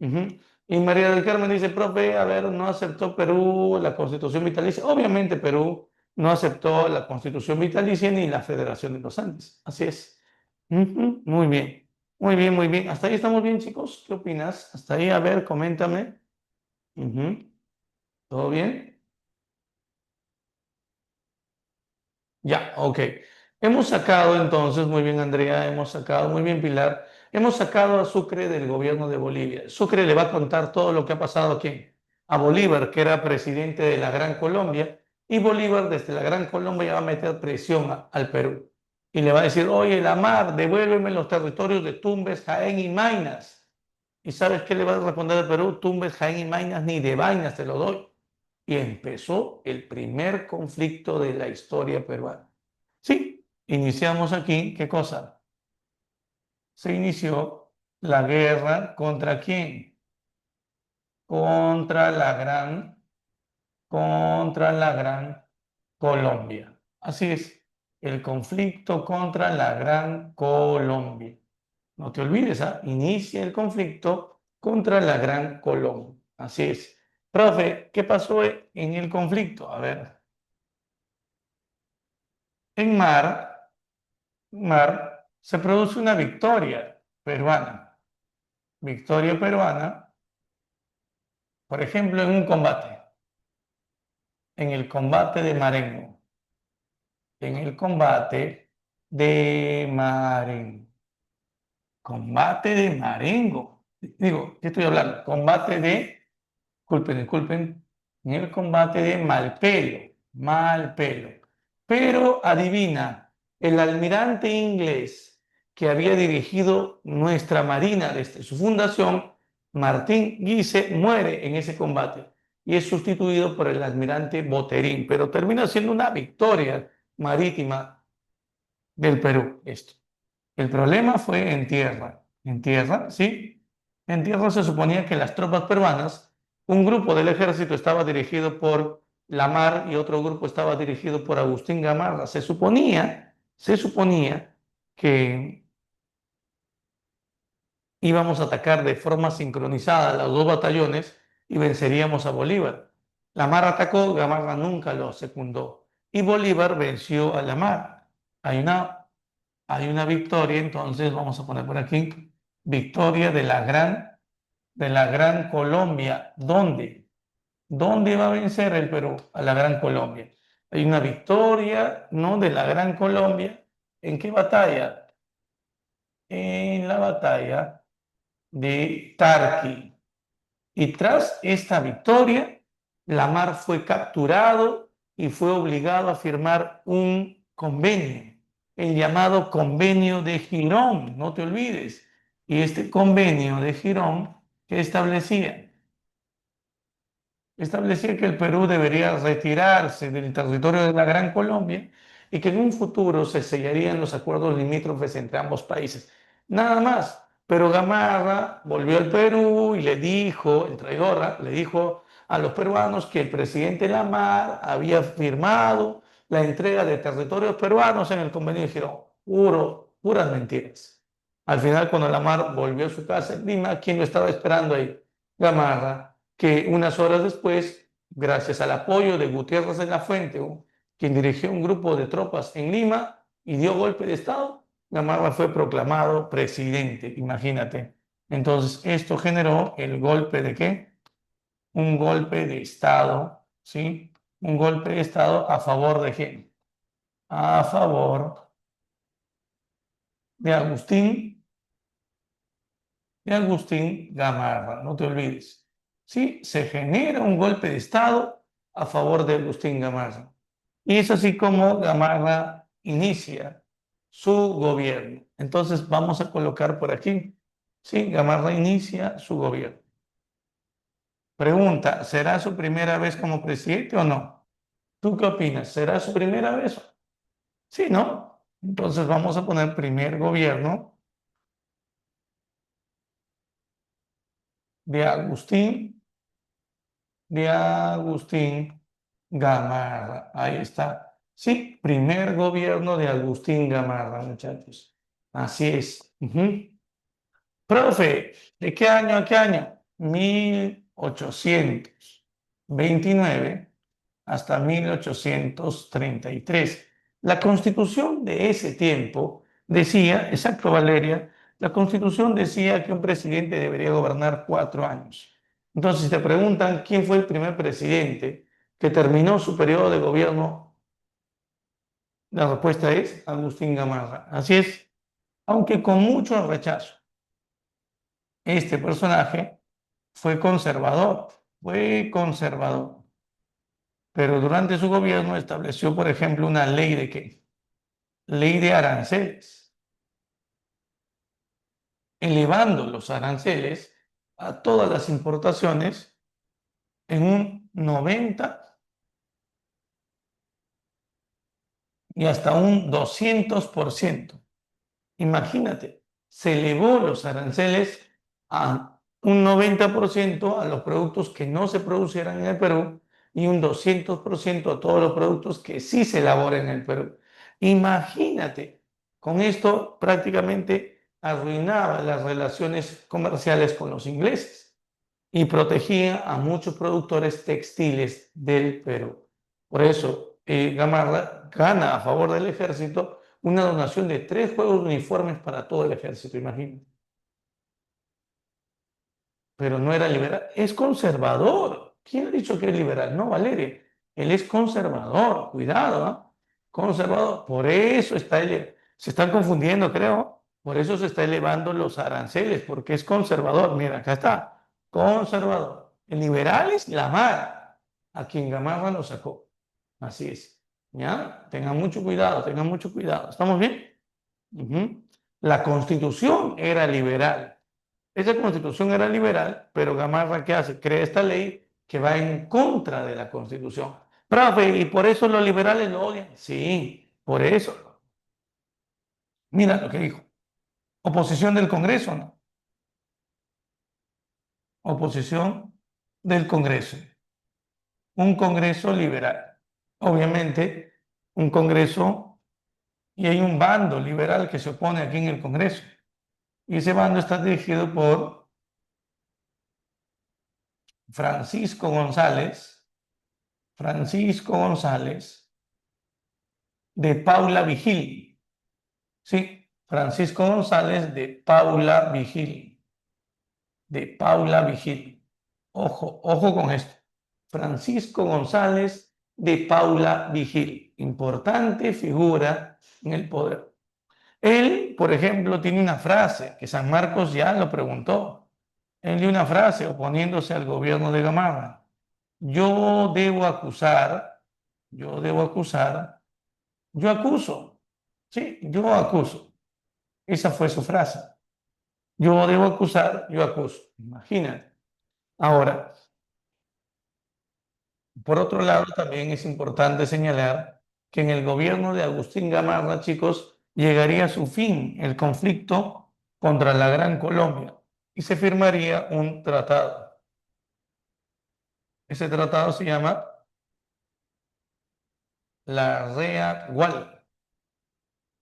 Ujú. Y María del Carmen dice, profe, a ver, no aceptó Perú la Constitución vitalicia. Obviamente Perú no aceptó la Constitución vitalicia ni la Federación de los Andes. Así es. Ujú. Muy bien. Muy bien, muy bien. Hasta ahí estamos bien, chicos. ¿Qué opinas? Hasta ahí, a ver, coméntame. Ujú. ¿Todo bien? Ya, ok. Hemos sacado entonces, muy bien Andrea, hemos sacado, muy bien Pilar, hemos sacado a Sucre del gobierno de Bolivia. Sucre le va a contar todo lo que ha pasado aquí a Bolívar, que era presidente de la Gran Colombia, y Bolívar desde la Gran Colombia va a meter presión al Perú. Y le va a decir, oye, la mar, devuélveme los territorios de Tumbes, Jaén y Maynas. ¿Y sabes qué le va a responder al Perú? Tumbes, Jaén y Maynas, ni de vainas te lo doy. Y empezó el primer conflicto de la historia peruana. Sí, iniciamos aquí, ¿qué cosa? Se inició la guerra contra quién? Contra la gran, contra la gran Colombia. Así es, el conflicto contra la gran Colombia. No te olvides, ¿ah? Inicia el conflicto contra la gran Colombia. Así es. Profe, ¿qué pasó en el conflicto? A ver, en Mar se produce una victoria peruana. Victoria peruana, por ejemplo, en un combate, en el combate de Marengo. en el combate de Marengo. Combate de Marengo. Digo, ¿qué estoy hablando? Combate de, disculpen, en el combate de Malpelo. Malpelo. Pero adivina, el almirante inglés que había dirigido nuestra marina desde su fundación, Martín Guise, muere en ese combate y es sustituido por el almirante Boterín, pero termina siendo una victoria marítima del Perú esto. El problema fue en tierra. En tierra, sí. En tierra se suponía que las tropas peruanas, un grupo del ejército estaba dirigido por Lamar y otro grupo estaba dirigido por Agustín Gamarra. Se suponía que íbamos a atacar de forma sincronizada los dos batallones y venceríamos a Bolívar. Lamar atacó, Gamarra nunca lo secundó y Bolívar venció a Lamar. Hay una hay una victoria, entonces vamos a poner por aquí, victoria de la Gran Colombia. ¿Dónde? ¿Dónde va a vencer el Perú? A la Gran Colombia. Hay una victoria, ¿no? De la Gran Colombia. ¿En qué batalla? En la batalla de Tarqui. Y tras esta victoria, Lamar fue capturado y fue obligado a firmar un convenio, el llamado Convenio de Girón, no te olvides. Y este Convenio de Girón, ¿qué establecía? Establecía que el Perú debería retirarse del territorio de la Gran Colombia y que en un futuro se sellarían los acuerdos limítrofes entre ambos países. Nada más. Pero Gamarra volvió al Perú y le dijo, el traidor, le dijo a los peruanos que el presidente Lamar había firmado la entrega de territorios peruanos en el convenio de Girón. Puras mentiras. Al final, cuando Lamar volvió a su casa en Lima, ¿quién lo estaba esperando ahí? Gamarra, que unas horas después, gracias al apoyo de Gutiérrez de la Fuente, quien dirigió un grupo de tropas en Lima y dio golpe de Estado, Gamarra fue proclamado presidente, imagínate. Entonces, esto generó el golpe de ¿qué? Un golpe de Estado, ¿sí? Un golpe de Estado a favor de ¿quién? A favor de Agustín Gamarra, no te olvides. Sí, se genera un golpe de Estado a favor de Agustín Gamarra. Y es así como Gamarra inicia su gobierno. Entonces vamos a colocar por aquí, sí, Gamarra inicia su gobierno. Pregunta, ¿será su primera vez como presidente o no? ¿Tú qué opinas? ¿Será su primera vez? Sí, ¿no? Entonces vamos a poner primer gobierno de Agustín Gamarra. Ahí está. Sí, primer gobierno de Agustín Gamarra, muchachos. Así es. Profe, ¿de qué año a qué año? 1829 hasta 1833. La constitución de ese tiempo decía, exacto Valeria, la constitución decía que un presidente debería gobernar 4 años. Entonces, si te preguntan quién fue el primer presidente que terminó su periodo de gobierno, la respuesta es Agustín Gamarra. Así es, aunque con mucho rechazo. Este personaje fue conservador, pero durante su gobierno estableció, por ejemplo, una ley de ¿qué? Ley de aranceles, elevando los aranceles a todas las importaciones en un 90 y hasta un 200%. Imagínate, se elevó los aranceles a un 90% a los productos que no se producieran en el Perú y un 200% a todos los productos que sí se elaboran en el Perú. Imagínate, con esto prácticamente arruinaba las relaciones comerciales con los ingleses y protegía a muchos productores textiles del Perú. Por eso, Gamarra gana a favor del ejército una donación de 3 juegos de uniformes para todo el ejército, imagínate. Pero no era liberal, es conservador. ¿Quién ha dicho que es liberal? No, Valeria, él es conservador, cuidado, ¿no? conservador. Por eso se están confundiendo, creo. Por eso se está elevando los aranceles, porque es conservador. Mira, acá está, conservador. El liberal es la Mara, a quien Gamarra lo sacó. Así es. ¿Ya? Tengan mucho cuidado, tengan mucho cuidado. ¿Estamos bien? Ujú. La Constitución era liberal. Esa Constitución era liberal, pero Gamarra, ¿qué hace? Crea esta ley que va en contra de la Constitución. Profe, ¿y por eso los liberales lo odian? Sí, por eso. Mira lo que dijo. Oposición del Congreso, ¿no? Oposición del Congreso. Un Congreso liberal. Obviamente, un Congreso, y hay un bando liberal que se opone aquí en el Congreso. Y ese bando está dirigido por Francisco González, Francisco González de Paula Vigil. Sí, Francisco González de Paula Vigil. De Paula Vigil. Ojo, ojo con esto. Francisco González de Paula Vigil. Importante figura en el poder. Él, por ejemplo, tiene una frase que San Marcos ya lo preguntó. Él dio una frase oponiéndose al gobierno de Gamarra. Yo debo acusar, yo debo acusar, yo acuso. Sí, yo acuso. Esa fue su frase. Yo debo acusar, yo acuso. Imagínate. Ahora, por otro lado, también es importante señalar que en el gobierno de Agustín Gamarra, chicos, llegaría a su fin el conflicto contra la Gran Colombia y se firmaría un tratado. Ese tratado se llama la Rea Gual.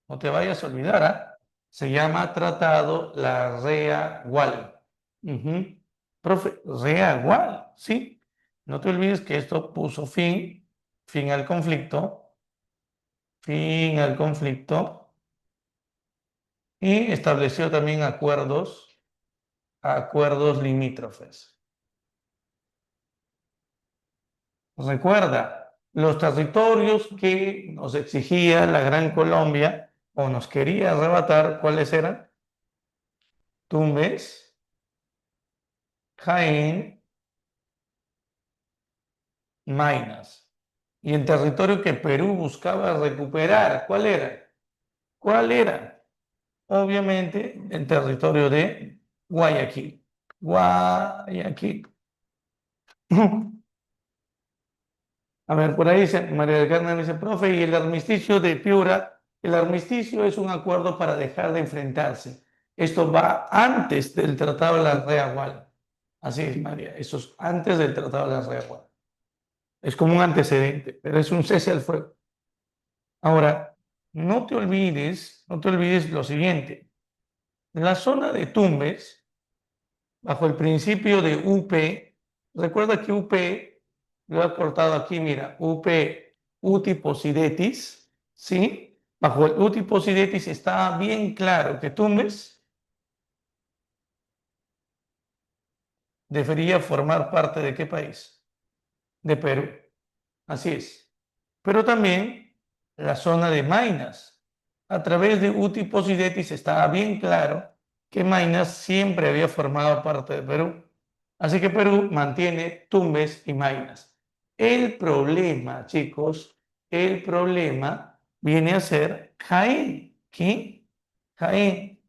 No te vayas a olvidar, ¿ah? Se llama Tratado La Rea Gual. Ujú. Profe, Rea Gual, sí. No te olvides que esto puso fin al conflicto y estableció también acuerdos limítrofes. Recuerda, los territorios que nos exigía la Gran Colombia o nos quería arrebatar, ¿cuáles eran? Tumbes, Jaén, Maynas. Y el territorio que Perú buscaba recuperar, ¿cuál era? ¿Cuál era? Obviamente el territorio de Guayaquil. Guayaquil. A ver, por ahí dice, María del Carmen dice, profe, y el armisticio de Piura, el armisticio es un acuerdo para dejar de enfrentarse. Esto va antes del Tratado de la Reagual. Así es, María, eso es antes del Tratado de la Reagual. Es como un antecedente, pero es un cese al fuego. Ahora, no te olvides lo siguiente. La zona de Tumbes, bajo el principio de UP, recuerda que UP, lo he cortado aquí, mira, UP, Uti Posidetis, ¿sí? Bajo el Uti Posidetis está bien claro que Tumbes debería formar parte de ¿qué país? De Perú. Así es. Pero también la zona de Maynas. A través de Uti Posidetis estaba bien claro que Maynas siempre había formado parte de Perú. Así que Perú mantiene Tumbes y Maynas. El problema, chicos, el problema viene a ser Jaén. ¿Qué? Jaén.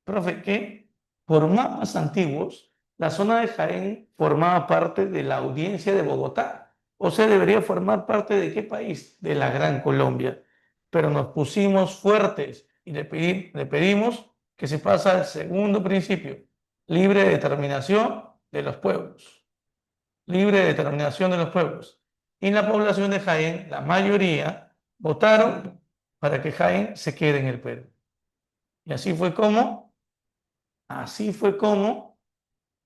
Profe, ¿qué? Por mapas antiguos, la zona de Jaén formaba parte de la audiencia de Bogotá. O sea, debería formar parte de qué país? De la Gran Colombia. Pero nos pusimos fuertes y le pedimos que se pase al segundo principio, libre determinación de los pueblos. Libre determinación de los pueblos. Y la población de Jaén, la mayoría, votaron para que Jaén se quede en el Perú. Y así fue como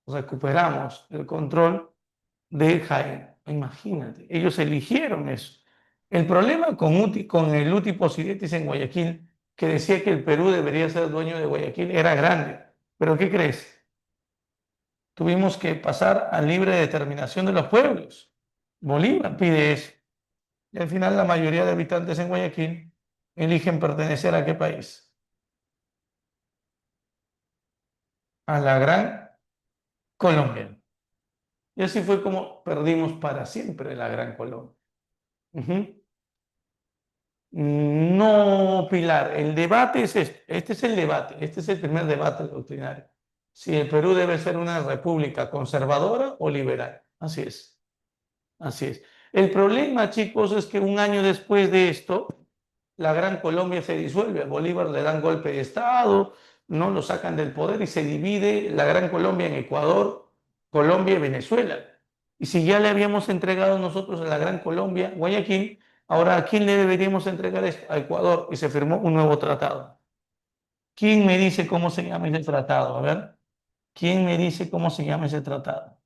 recuperamos el control de Jaén. Imagínate, ellos eligieron eso. El problema con el Uti Posidetis en Guayaquil, que decía que el Perú debería ser dueño de Guayaquil, era grande. Pero ¿qué crees? Tuvimos que pasar a libre determinación de los pueblos. Bolívar pide eso. Y al final la mayoría de habitantes en Guayaquil eligen pertenecer a qué país. A la Gran Colombia. Y así fue como perdimos para siempre la Gran Colombia. Ujú. No, Pilar, el debate es este. Este es el debate, este es el primer debate doctrinario. Si el Perú debe ser una república conservadora o liberal. Así es, así es. El problema, chicos, es que un año después de esto, la Gran Colombia se disuelve, a Bolívar le dan golpe de Estado, no lo sacan del poder y se divide la Gran Colombia en Ecuador, Colombia y Venezuela. Y si ya le habíamos entregado nosotros a la Gran Colombia, Guayaquil, ahora ¿a quién le deberíamos entregar esto? A Ecuador y se firmó un nuevo tratado. ¿Quién me dice cómo se llama ese tratado? A ver, ¿quién me dice cómo se llama ese tratado?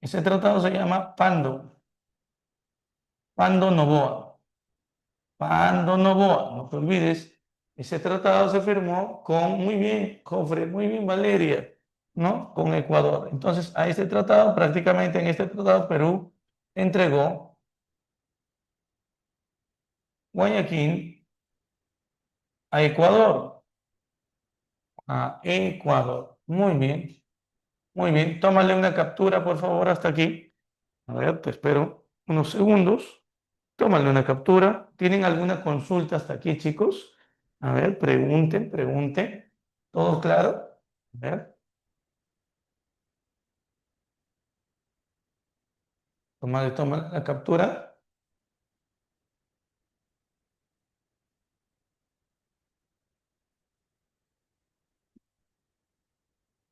Ese tratado se llama Pando, Pando Novoa. Pando Novoa, no te olvides, ese tratado se firmó con, muy bien, Jofre, muy bien, Valeria, ¿no? Con Ecuador. Entonces, a este tratado, prácticamente en este tratado, Perú entregó Guayaquil a Ecuador, a Ecuador. Muy bien, muy bien. Tómale una captura, por favor, hasta aquí. A ver, te espero unos segundos. Tómale una captura. ¿Tienen alguna consulta hasta aquí, chicos? A ver, pregunten, pregunten. ¿Todo claro? A ver, toma la captura.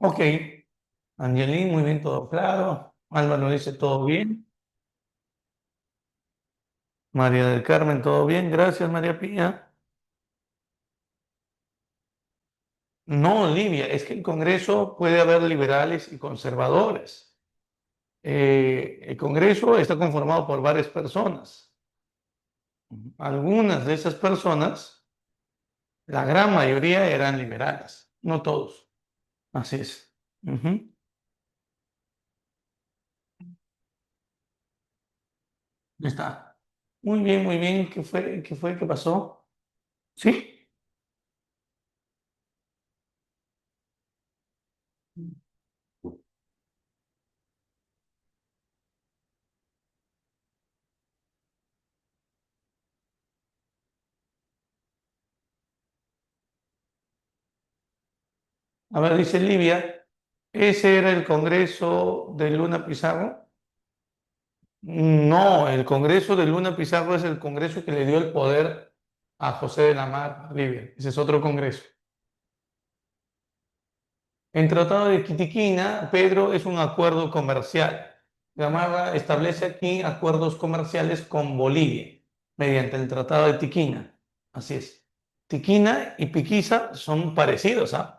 Ok. Angelín, muy bien, todo claro. Álvaro dice todo bien. María del Carmen, todo bien. Gracias, María Pía. No, Olivia, es que el Congreso puede haber liberales y conservadores. El Congreso está conformado por varias personas. Algunas de esas personas, la gran mayoría eran liberales, no todos. Así es. Ujú. Ya está. Muy bien, muy bien. ¿Qué fue? ¿Qué fue? ¿Qué pasó? Sí. A ver, dice Livia, ¿ese era el Congreso de Luna Pizarro? No, el Congreso de Luna Pizarro es el Congreso que le dio el poder a José de la Mar, Livia. Ese es otro Congreso. En Tratado de Quitiquina, Pedro, es un acuerdo comercial. Gamarra establece aquí acuerdos comerciales con Bolivia mediante el Tratado de Tiquina. Así es. Tiquina y Piquiza son parecidos, ¿ah?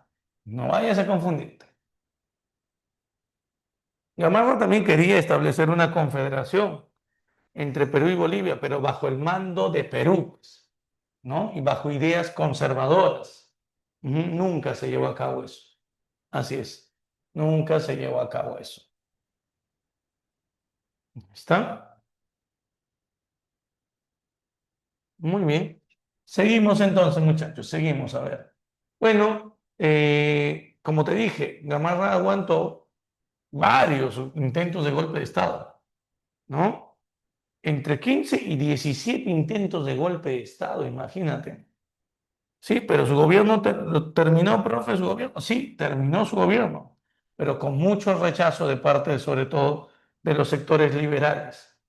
No vayas a confundirte. Gamarra también quería establecer una confederación entre Perú y Bolivia, pero bajo el mando de Perú, pues, ¿no? Y bajo ideas conservadoras. Nunca se llevó a cabo eso. Así es. Nunca se llevó a cabo eso. ¿Está? Muy bien. Seguimos entonces, muchachos. Seguimos, a ver. Bueno, como te dije, Gamarra aguantó varios intentos de golpe de Estado, ¿no? Entre 15 y 17 intentos de golpe de Estado, imagínate. Sí, pero su gobierno lo terminó, profe, su gobierno. Sí, terminó su gobierno, pero con mucho rechazo de parte, sobre todo, de los sectores liberales.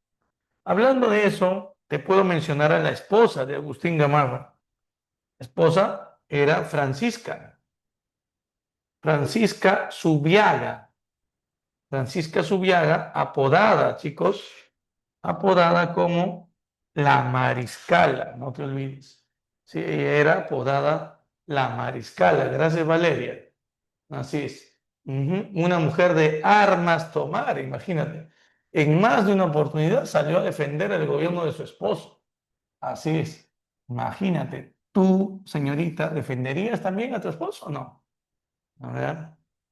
Hablando de eso, te puedo mencionar a la esposa de Agustín Gamarra. La esposa era Francisca, Francisca Subiaga. Francisca Subiaga, apodada, chicos, apodada como la Mariscala, no te olvides. Sí, ella era apodada la Mariscala. Gracias, Valeria. Así es. Una mujer de armas tomar, imagínate. En más de una oportunidad salió a defender el gobierno de su esposo. Así es. Imagínate, tú, señorita, ¿defenderías también a tu esposo o no? A ver,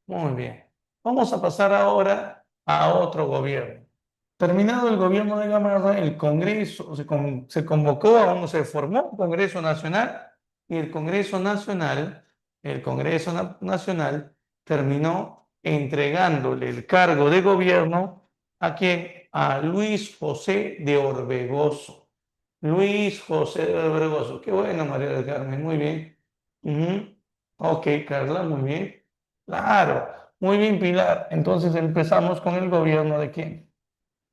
muy bien. Vamos a pasar ahora a otro gobierno. Terminado el gobierno de Gamarra, el Congreso se convocó, se formó un Congreso Nacional y el Congreso Nacional terminó entregándole el cargo de gobierno ¿a quién? A Luis José de Orbegoso. Luis José de Orbegoso. Qué bueno, María del Carmen, muy bien. Ujú. Ok, Carla, muy bien. Claro, muy bien, Pilar. Entonces empezamos con el gobierno de quién?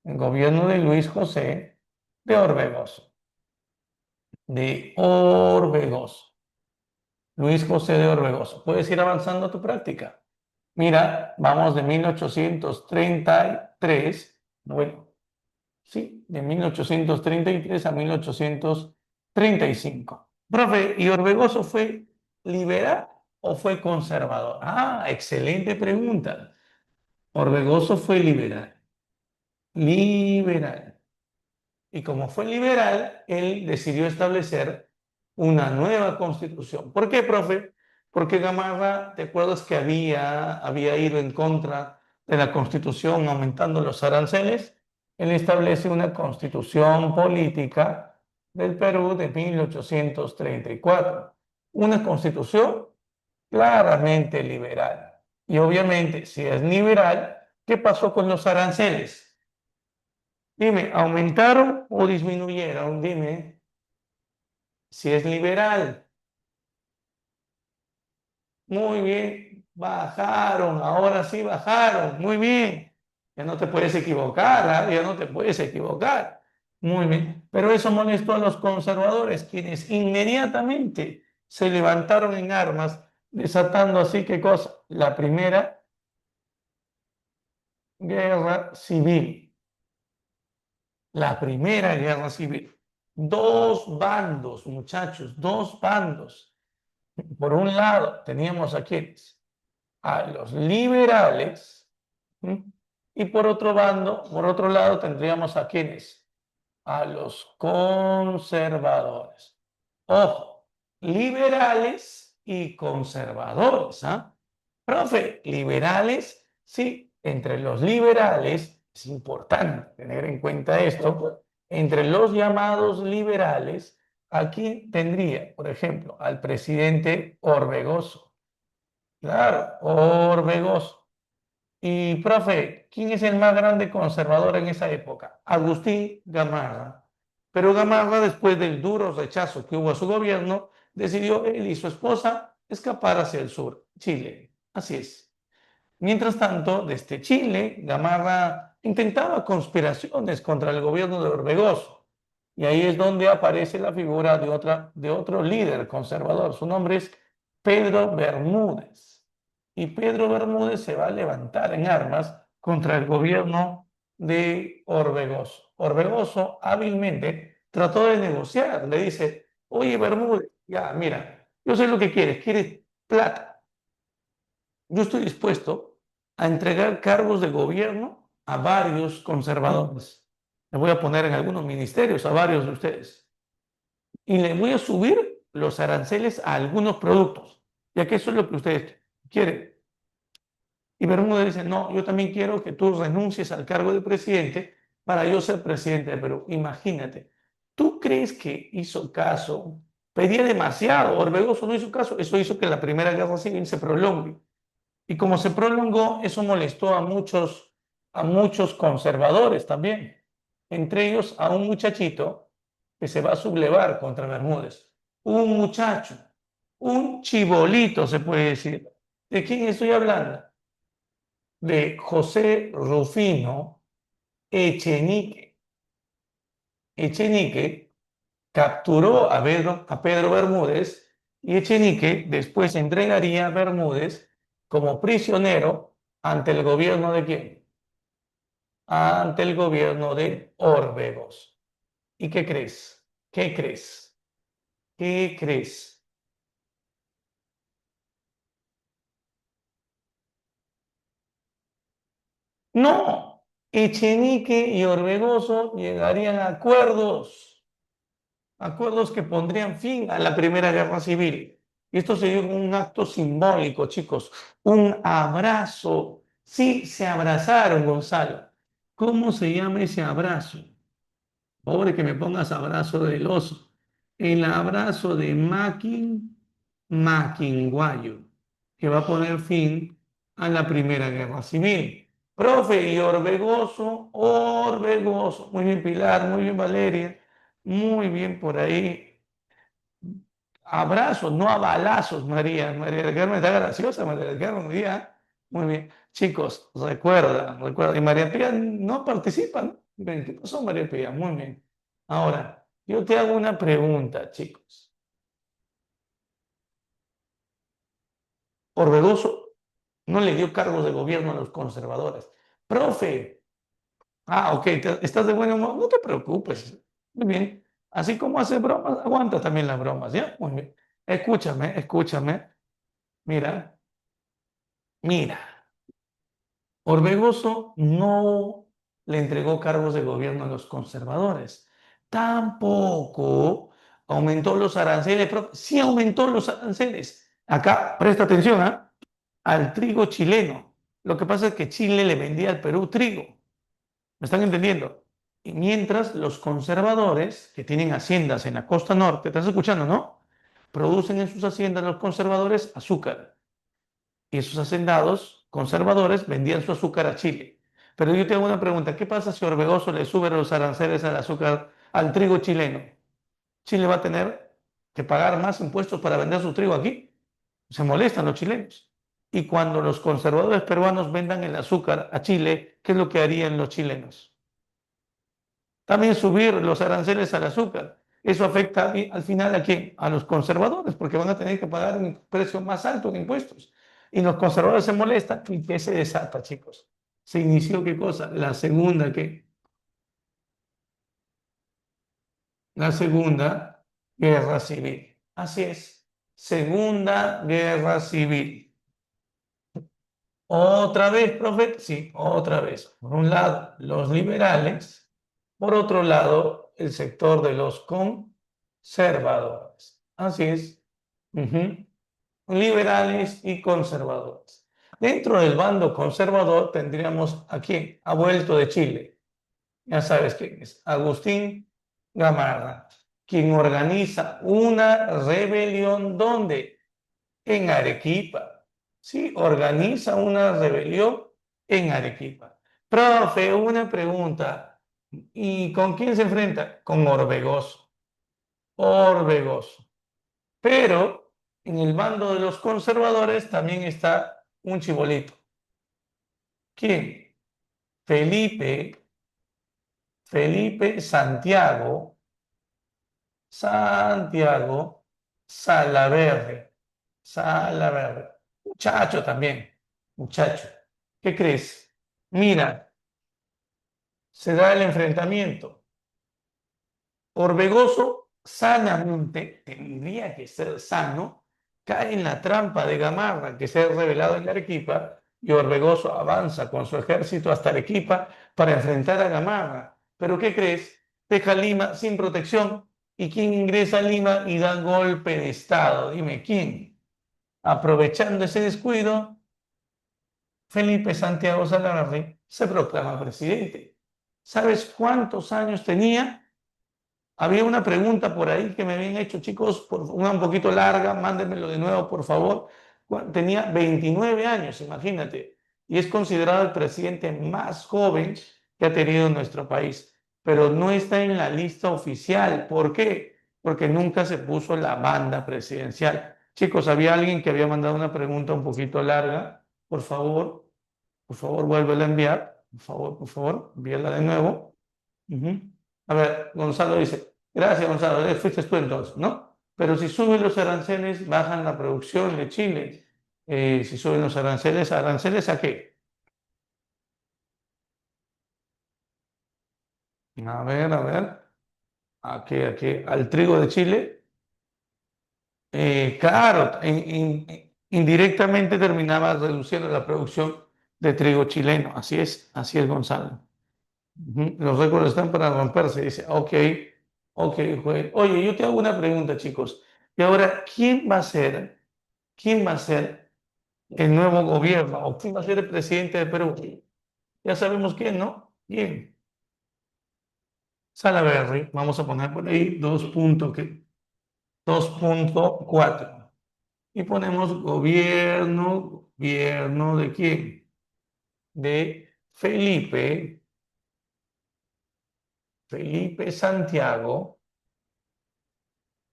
El gobierno de Luis José de Orbegoso. De Orbegoso. Luis José de Orbegoso. Puedes ir avanzando a tu práctica. Mira, vamos de 1833, bueno, sí, de 1833 a 1835. Profe, ¿y Orbegoso fue liberal o fue conservador? Ah, excelente pregunta. Orbegoso fue liberal. Liberal. Y como fue liberal, él decidió establecer una nueva constitución. ¿Por qué, profe? Porque Gamarra, ¿te acuerdas que había ido en contra de la constitución aumentando los aranceles? Él establece una constitución política del Perú de 1834. Una constitución claramente liberal. Y obviamente, si es liberal, ¿qué pasó con los aranceles? Dime, ¿aumentaron o disminuyeron? Dime, si es liberal. Muy bien, bajaron, ahora sí bajaron, muy bien. Ya no te puedes equivocar, ¿ah? Ya no te puedes equivocar. Muy bien, pero eso molestó a los conservadores, quienes inmediatamente se levantaron en armas, desatando así, ¿qué cosa? La primera guerra civil. La primera guerra civil. Dos bandos, muchachos, dos bandos. Por un lado, teníamos a los liberales, ¿sí? Y por otro lado, tendríamos a quienes, a los conservadores. Ojo, liberales y conservadores, ¿ah? Profe, liberales, sí, entre los liberales, es importante tener en cuenta esto, entre los llamados liberales, aquí tendría, por ejemplo, al presidente Orbegoso. Claro, Orbegoso. Y, profe, ¿quién es el más grande conservador en esa época? Agustín Gamarra. Pero Gamarra, después del duro rechazo que hubo a su gobierno, decidió él y su esposa escapar hacia el sur, Chile. Así es. Mientras tanto, desde Chile, Gamarra intentaba conspiraciones contra el gobierno de Orbegoso. Y ahí es donde aparece la figura de otro líder conservador. Su nombre es Pedro Bermúdez. Y Pedro Bermúdez se va a levantar en armas contra el gobierno de Orbegoso. Orbegoso hábilmente trató de negociar. Le dice, oye Bermúdez, ya, mira, yo sé lo que quieres plata. Yo estoy dispuesto a entregar cargos de gobierno a varios conservadores. Me voy a poner en algunos ministerios a varios de ustedes. Y le voy a subir los aranceles a algunos productos, ya que eso es lo que ustedes quieren. Y Bermúdez dice, no, yo también quiero que tú renuncies al cargo de presidente para yo ser presidente de Perú. Imagínate, ¿tú crees que hizo caso? Pedía demasiado, Orbegoso no hizo caso, eso hizo que la Primera Guerra Civil se prolongue. Y como se prolongó, eso molestó a muchos conservadores también, entre ellos a un muchachito que se va a sublevar contra Bermúdez. Un muchacho, un chibolito se puede decir. ¿De quién estoy hablando? De José Rufino Echenique. Echenique capturó a Pedro Bermúdez y Echenique después entregaría a Bermúdez como prisionero ante el gobierno de quién? Ante el gobierno de Orbegoso. ¿Y qué crees? ¿Qué crees? ¿Qué crees? No, Echenique y Orbegoso llegarían a acuerdos que pondrían fin a la Primera Guerra Civil. Y esto sería un acto simbólico, chicos, un abrazo. Sí, se abrazaron, Gonzalo. ¿Cómo se llama ese abrazo? Pobre que me pongas abrazo del oso. El abrazo de Maquinguayo, que va a poner fin a la Primera Guerra Civil. Profe, y Orbegoso, Orbegoso. Muy bien, Pilar, muy bien, Valeria. Muy bien por ahí. Abrazos, no a balazos, María. María del Carmen está graciosa, María del Carmen, María. Muy bien. Chicos, recuerda, recuerda. Y María Pía no participa, ¿no? Ven, ¿qué pasó, María Pía? Muy bien. Ahora, yo te hago una pregunta, chicos. Orbegoso no le dio cargos de gobierno a los conservadores. Profe, ok, estás de buen humor, no te preocupes. Muy bien. Así como hace bromas, aguanta también las bromas, ¿ya? Muy bien. Escúchame, escúchame. Mira, mira. Orbegoso no le entregó cargos de gobierno a los conservadores. Tampoco aumentó los aranceles, pero sí aumentó los aranceles. Acá, presta atención, al trigo chileno. Lo que pasa es que Chile le vendía al Perú trigo. ¿Me están entendiendo? Y mientras los conservadores, que tienen haciendas en la costa norte, ¿estás escuchando, no? Producen en sus haciendas los conservadores azúcar y esos hacendados conservadores vendían su azúcar a Chile. Pero yo tengo una pregunta, ¿qué pasa si Orbegoso le sube los aranceles al azúcar, al trigo chileno? ¿Chile va a tener que pagar más impuestos para vender su trigo aquí? Se molestan los chilenos. Y cuando los conservadores peruanos vendan el azúcar a Chile, ¿qué es lo que harían los chilenos? También subir los aranceles al azúcar. Eso afecta al final a quién? A los conservadores, porque van a tener que pagar un precio más alto en impuestos. Y los conservadores se molestan. ¿Y qué se desata, chicos? Se inició qué cosa? La segunda, ¿qué? La segunda guerra civil. Así es. Segunda guerra civil. Otra vez, profe, sí, otra vez. Por un lado, los liberales, por otro lado, el sector de los conservadores. Así es. Ujú. Liberales y conservadores. Dentro del bando conservador tendríamos a quién, ha vuelto de Chile. Ya sabes quién es, Agustín Gamarra, quien organiza una rebelión. ¿Dónde? En Arequipa. Sí, organiza una rebelión en Arequipa. Profe, una pregunta. ¿Y con quién se enfrenta? Con Orbegoso. Orbegoso. Pero en el bando de los conservadores también está un chibolito. ¿Quién? Felipe Santiago Salaverry. Salaverry. Muchacho también. Muchacho. ¿Qué crees? Mira, se da el enfrentamiento. Orbegoso, sanamente, tendría que ser sano, cae en la trampa de Gamarra que se ha revelado en Arequipa y Orbegoso avanza con su ejército hasta Arequipa para enfrentar a Gamarra. ¿Pero qué crees? Deja Lima sin protección. ¿Y quién ingresa a Lima y da golpe de Estado? Dime, ¿quién? Aprovechando ese descuido, Felipe Santiago Salaverry se proclama presidente. ¿Sabes cuántos años tenía? Había una pregunta por ahí que me habían hecho, chicos, una un poquito larga, mándenmelo de nuevo, por favor. Tenía 29 años, imagínate, y es considerado el presidente más joven que ha tenido nuestro país, pero no está en la lista oficial. ¿Por qué? Porque nunca se puso la banda presidencial. Chicos, había alguien que había mandado una pregunta un poquito larga. Por favor, vuélvela a enviar. Por favor, envíala de nuevo. Ujú. A ver, Gonzalo dice, gracias Gonzalo, fuiste tú entonces, ¿no? Pero si suben los aranceles, bajan la producción de Chile. Si suben los aranceles, ¿aranceles a qué? A ver, ¿a qué? Al trigo de Chile. Claro, indirectamente terminaba reduciendo la producción de trigo chileno. Así es, Gonzalo. Ujú. Los récords están para romperse. Dice, ok, juez. Oye, yo te hago una pregunta, chicos. Y ahora, quién va a ser el nuevo gobierno o quién va a ser el presidente de Perú? Ya sabemos quién, ¿no? Bien. Salaberry, vamos a poner por ahí 2.4. Y ponemos gobierno ¿de quién? De Felipe Santiago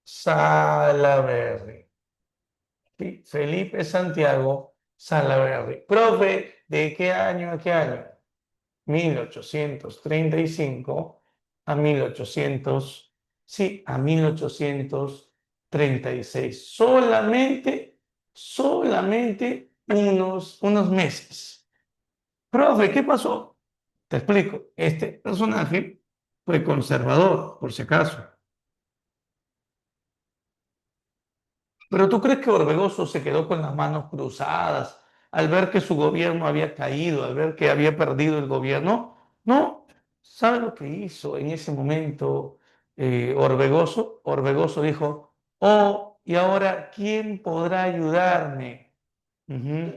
Salaverry. Sí, Felipe Santiago Salaverry. Profe, ¿de qué año a qué año? 1835 a 1800, sí, a 1836. Solamente unos meses. Profe, ¿qué pasó? Te explico. Este personaje fue conservador, por si acaso. Pero ¿tú crees que Orbegoso se quedó con las manos cruzadas al ver que su gobierno había caído, al ver que había perdido el gobierno? No. ¿Sabe lo que hizo en ese momento Orbegoso? Orbegoso dijo, oh, ¿y ahora quién podrá ayudarme? Ujú.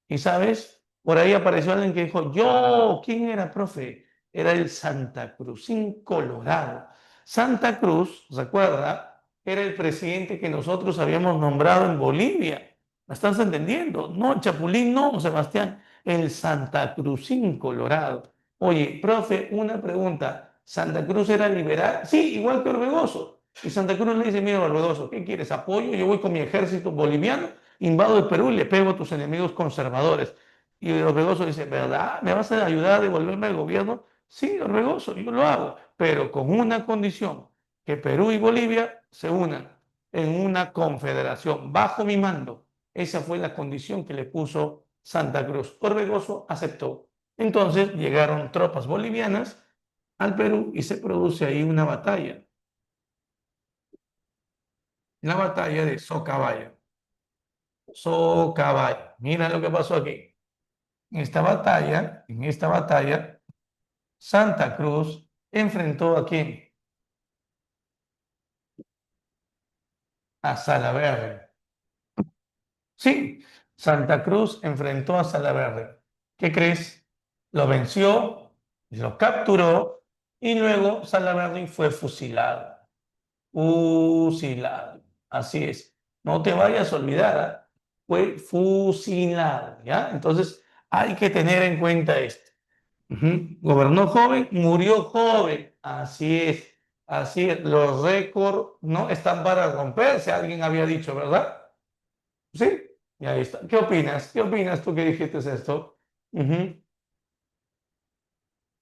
Y sabes, por ahí apareció alguien que dijo, yo, ¿quién era, profe? Era el Santa Cruzín Colorado. Santa Cruz, ¿recuerda? Era el presidente que nosotros habíamos nombrado en Bolivia. ¿Me estás entendiendo? No, Chapulín, no, Sebastián, el Santa Cruzín Colorado. Oye, profe, una pregunta. ¿Santa Cruz era liberal? Sí, igual que Orbegoso. Y Santa Cruz le dice, mira, Orbegoso, ¿qué quieres? ¿Apoyo? Yo voy con mi ejército boliviano, invado el Perú y le pego a tus enemigos conservadores. Y Orbegoso dice, ¿verdad? ¿Me vas a ayudar a devolverme al gobierno? Sí, Orbegoso, yo lo hago, pero con una condición, que Perú y Bolivia se unan en una confederación bajo mi mando. Esa fue la condición que le puso Santa Cruz. Orbegoso aceptó. Entonces llegaron tropas bolivianas al Perú y se produce ahí una batalla, la batalla de Socabaya. Socabaya. Mira lo que pasó aquí. En esta batalla, Santa Cruz enfrentó a quién? A Salaverry. Sí, Santa Cruz enfrentó a Salaverry. ¿Qué crees? Lo venció, lo capturó y luego Salaverry fue fusilado. Fusilado. Así es. No te vayas a olvidar, ¿ah? Fue fusilado, ¿ya? Entonces hay que tener en cuenta esto. Ujú. Gobernó joven, murió joven. Así es. Así es. Los récords no están para romperse, alguien había dicho, ¿verdad? Sí. Y ahí está. ¿Qué opinas? ¿Qué opinas tú que dijiste esto? Ujú.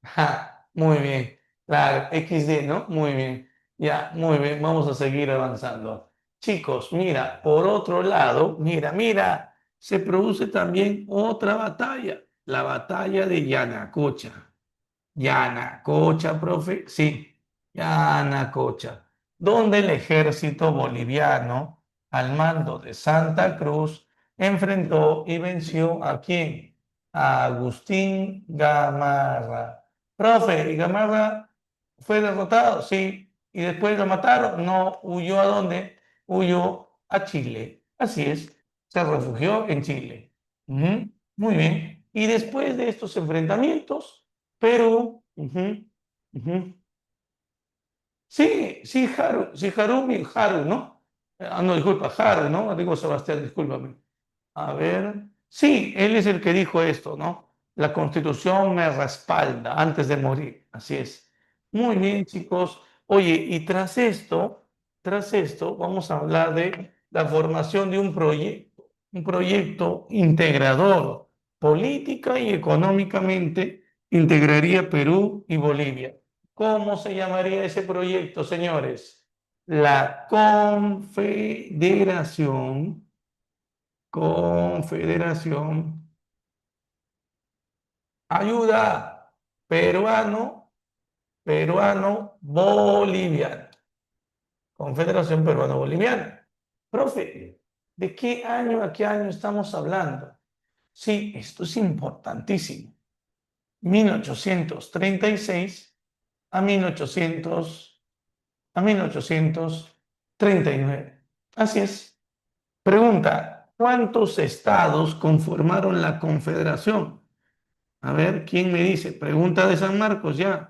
Ja, muy bien. Claro, XD, ¿no? Muy bien. Ya, muy bien. Vamos a seguir avanzando. Chicos, mira, por otro lado, mira, se produce también otra batalla, la batalla de Yanacocha. Yanacocha, profe, sí, Yanacocha, donde el ejército boliviano, al mando de Santa Cruz, enfrentó y venció ¿a quién? A Agustín Gamarra. Profe, ¿y Gamarra fue derrotado? Sí. ¿Y después lo mataron? No, ¿huyó a dónde? Huyó a Chile. Así es, se refugió en Chile. Ujú. Muy bien. Y después de estos enfrentamientos, Perú, ujú. Sí, sí, Haru, sí, Harumi, Haru, ¿no? No, disculpa, Haru, ¿no? Digo Sebastián, discúlpame. A ver, sí, él es el que dijo esto, ¿no? La Constitución me respalda antes de morir, así es. Muy bien, chicos. Oye, y tras esto, vamos a hablar de la formación de un proyecto integrador, política y económicamente, integraría Perú y Bolivia. ¿Cómo se llamaría ese proyecto, señores? La Confederación, ayuda, peruano, boliviano. Confederación peruano-boliviana. Profe, ¿de qué año a qué año estamos hablando? Sí, esto es importantísimo. 1836 a 1839. Así es. Pregunta, ¿cuántos estados conformaron la Confederación? A ver, ¿quién me dice? Pregunta de San Marcos ya,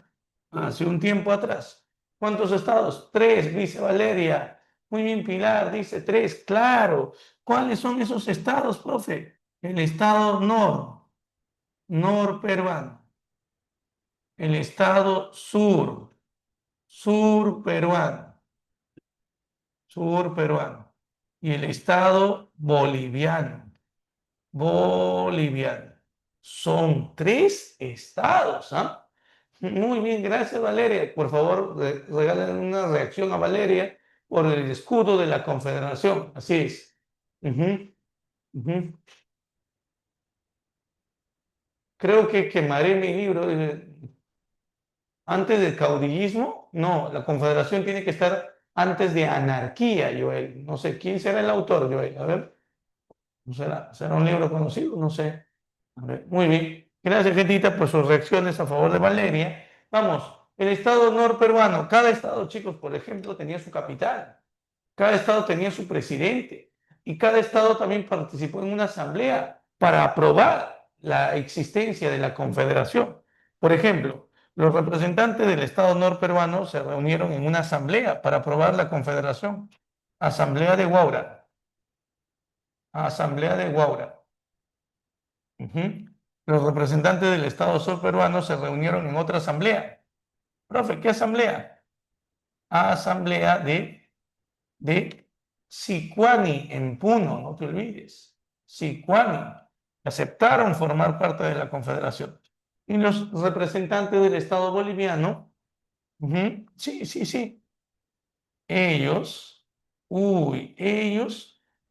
hace un tiempo atrás. ¿Cuántos estados? Tres, dice Valeria. Muy bien, Pilar, dice tres, claro. ¿Cuáles son esos estados, profe? El estado nor peruano. El estado sur peruano, sur peruano. Y el estado boliviano. Son tres estados, ¿ah? Muy bien, gracias Valeria. Por favor, regalen una reacción a Valeria por el escudo de la Confederación. Así es. Ujú, ujú. Creo que quemaré mi libro. Antes del caudillismo, no, la Confederación tiene que estar antes de anarquía, Joel. No sé, ¿quién será el autor, Joel? A ver, ¿no será un libro conocido? No sé. A ver, muy bien. Gracias, gentita, por sus reacciones a favor de Valeria. Vamos, el estado norperuano, cada estado, chicos, por ejemplo, tenía su capital, cada estado tenía su presidente y cada estado también participó en una asamblea para aprobar la existencia de la confederación. Por ejemplo, los representantes del estado norperuano se reunieron en una asamblea para aprobar la confederación. Asamblea de Huaura. Asamblea de Huaura. Ujú. Los representantes del Estado sur peruano se reunieron en otra asamblea. Profe, ¿qué asamblea? Asamblea de Sicuani en Puno, no te olvides. Sicuani. Aceptaron formar parte de la confederación. Y los representantes del Estado boliviano, sí, sí, sí, ellos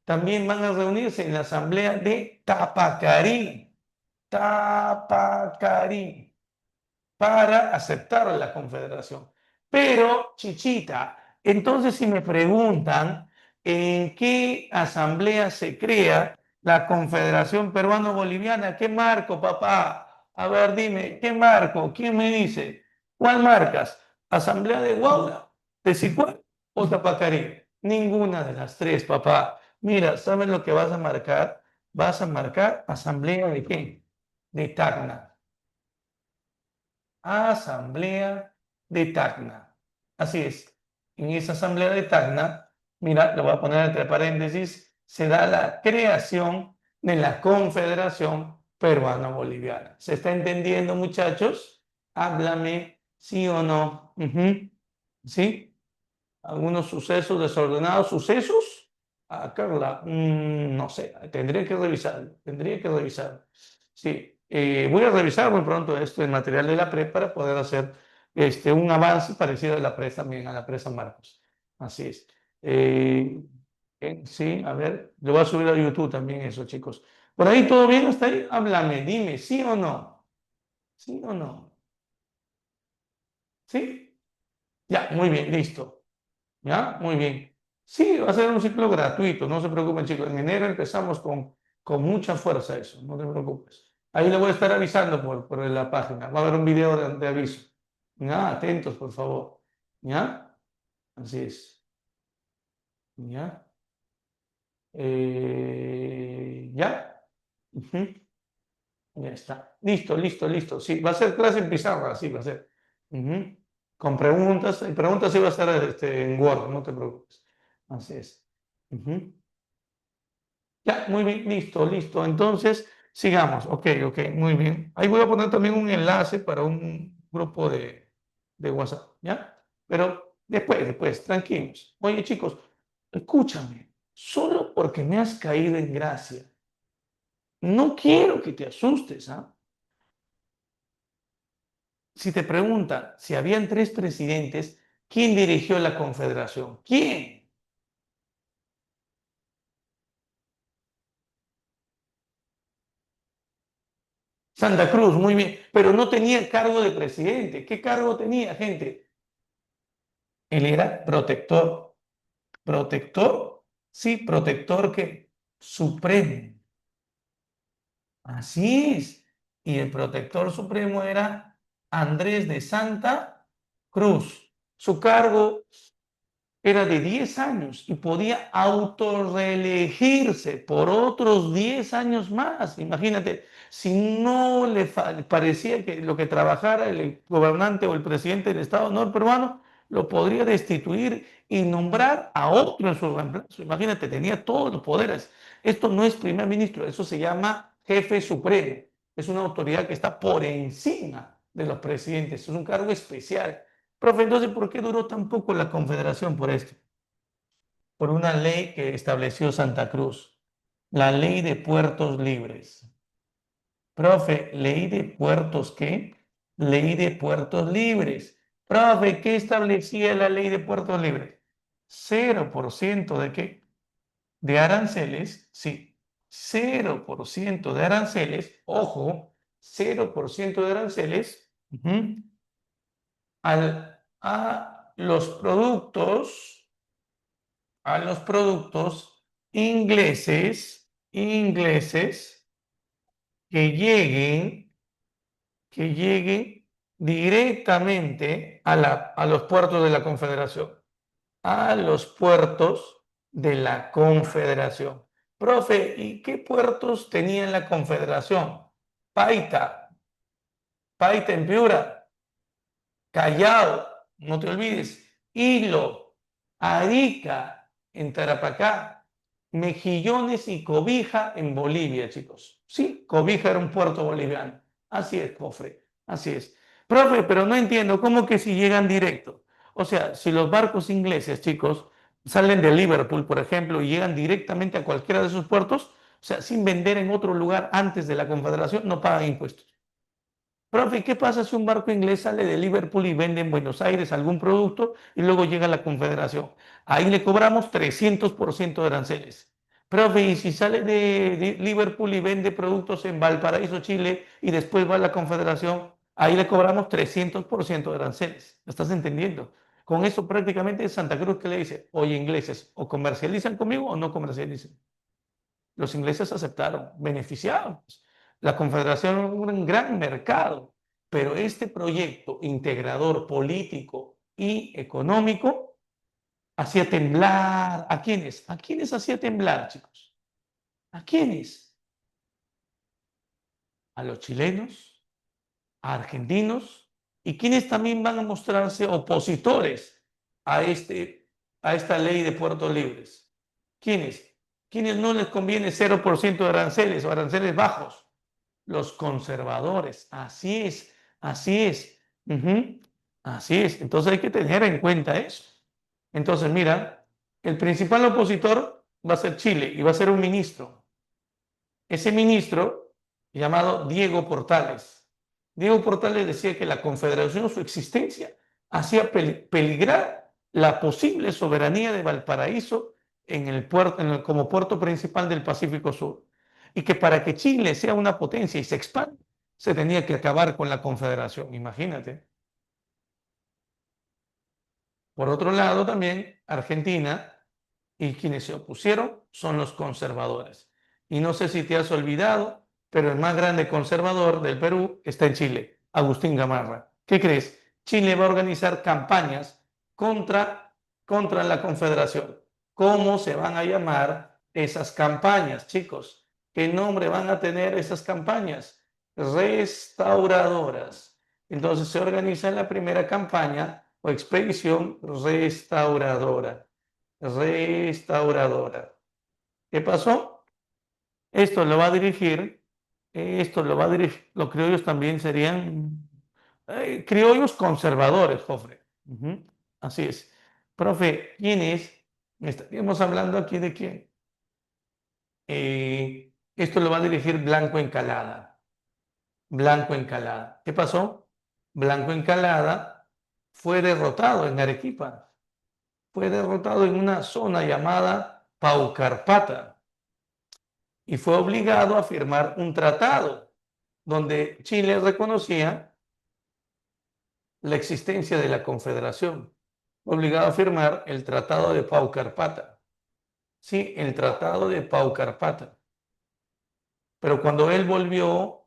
también van a reunirse en la asamblea de Tapacarí. Tapacarí. Para aceptar la confederación. Pero, Chichita, entonces si me preguntan en qué asamblea se crea la Confederación Peruano-Boliviana, ¿qué marco, papá? A ver, dime, ¿qué marco? ¿Quién me dice? ¿Cuál marcas? ¿Asamblea de Guaula, de Sicuán o Tapacarí? Ninguna de las tres, papá. Mira, ¿sabes lo que vas a marcar? Vas a marcar asamblea de qué? De Tacna. Asamblea de Tacna. Así es. En esa asamblea de Tacna, mira, lo voy a poner entre paréntesis, se da la creación de la Confederación Peruano-Boliviana. ¿Se está entendiendo, muchachos? Háblame, sí o no. ¿Sí? Algunos sucesos desordenados, sucesos. Ah, Carla, no sé, tendría que revisar. Sí, voy a revisar muy pronto esto, el material de la PRE para poder hacer un avance parecido a la PRE también, a la PRE San Marcos. Así es. Eh, sí, a ver, lo voy a subir a YouTube también eso, chicos. ¿Por ahí todo bien hasta ahí? Háblame, dime, ¿sí o no? ¿Sí o no? ¿Sí? Ya, muy bien, listo. ¿Ya? Muy bien. Sí, va a ser un ciclo gratuito, no se preocupen, chicos. En enero empezamos con mucha fuerza eso, no te preocupes. Ahí le voy a estar avisando por la página. Va a haber un video de aviso. ¿Ya? Atentos, por favor. ¿Ya? Así es. ¿Ya? ¿Ya? Ujú. Ya está. Listo, listo, listo. Sí, va a ser clase en pizarra, sí, va a ser. Ujú. Con preguntas. Y preguntas sí va a estar en Word, no te preocupes. Así es. Ujú. Ya, muy bien, listo, listo. Entonces, sigamos. Ok, ok, muy bien. Ahí voy a poner también un enlace para un grupo de WhatsApp, ¿ya? Pero después, tranquilos. Oye, chicos, escúchame. Solo porque me has caído en gracia. No quiero que te asustes, ¿ah? Si te preguntan si habían tres presidentes, ¿quién dirigió la Confederación? ¿Quién? Santa Cruz, muy bien. Pero no tenía cargo de presidente. ¿Qué cargo tenía, gente? Él era protector. ¿Protector? Sí, protector que supremo. Así es. Y el protector supremo era Andrés de Santa Cruz. Su cargo, era de 10 años y podía autorreelegirse por otros 10 años más. Imagínate, si no le parecía que lo que trabajara el gobernante o el presidente del Estado norperuano, lo podría destituir y nombrar a otro en su reemplazo. Imagínate, tenía todos los poderes. Esto no es primer ministro, eso se llama jefe supremo. Es una autoridad que está por encima de los presidentes, es un cargo especial. Profe, entonces, ¿por qué duró tan poco la Confederación por esto? Por una ley que estableció Santa Cruz, la Ley de Puertos Libres. Profe, ¿ley de puertos qué? Ley de Puertos Libres. Profe, ¿qué establecía la Ley de Puertos Libres? 0% de qué? De aranceles, sí. 0% de aranceles, ojo, 0% de aranceles a los productos ingleses que lleguen directamente a los puertos de la Confederación, a los puertos de la Confederación. Profe, ¿y qué puertos tenía la Confederación? Paita, Paita en Piura, Callao, no te olvides, Hilo, Arica en Tarapacá, Mejillones y Cobija en Bolivia, chicos. Sí, Cobija era un puerto boliviano. Así es, Cofre, así es. Profe, pero no entiendo, ¿cómo que si llegan directo? O sea, si los barcos ingleses, chicos, salen de Liverpool, por ejemplo, y llegan directamente a cualquiera de esos puertos, o sea, sin vender en otro lugar antes de la Confederación, no pagan impuestos. Profe, ¿qué pasa si un barco inglés sale de Liverpool y vende en Buenos Aires algún producto y luego llega a la Confederación? Ahí le cobramos 300% de aranceles. Profe, ¿y si sale de Liverpool y vende productos en Valparaíso, Chile, y después va a la Confederación? Ahí le cobramos 300% de aranceles. ¿Me estás entendiendo? Con eso prácticamente Santa Cruz que le dice, oye ingleses, o comercializan conmigo o no comercializan. Los ingleses aceptaron, beneficiados. La Confederación era un gran mercado, pero este proyecto integrador político y económico hacía temblar. ¿A quiénes? ¿A quiénes hacía temblar, chicos? ¿A quiénes? A los chilenos, a argentinos y quienes también van a mostrarse opositores a, a esta ley de puertos libres. ¿Quiénes? ¿Quiénes no les conviene 0% de aranceles o aranceles bajos? Los conservadores. Así es, así es. Así es. Entonces hay que tener en cuenta eso. Entonces, mira, el principal opositor va a ser Chile y va a ser un ministro. Ese ministro, llamado Diego Portales. Diego Portales decía que la Confederación, su existencia, hacía peligrar la posible soberanía de Valparaíso en el puerto, como puerto principal del Pacífico Sur. Y que para que Chile sea una potencia y se expanda, se tenía que acabar con la Confederación. Imagínate. Por otro lado, también Argentina y quienes se opusieron son los conservadores. Y no sé si te has olvidado, pero el más grande conservador del Perú está en Chile, Agustín Gamarra. ¿Qué crees? Chile va a organizar campañas contra, contra la Confederación. ¿Cómo se van a llamar esas campañas, chicos? ¿Qué nombre van a tener esas campañas? Restauradoras. Entonces se organiza la primera campaña o expedición restauradora. Restauradora. ¿Qué pasó? Esto lo va a dirigir, los criollos también serían criollos conservadores, Jofre. Así es. Profe, ¿quién es? Estaríamos hablando aquí de quién. Esto lo va a dirigir Blanco Encalada. Blanco Encalada. ¿Qué pasó? Blanco Encalada fue derrotado en Arequipa. Fue derrotado en una zona llamada Paucarpata y fue obligado a firmar un tratado donde Chile reconocía la existencia de la Confederación. Obligado a firmar el Tratado de Paucarpata. Sí, el Tratado de Paucarpata. Pero cuando él volvió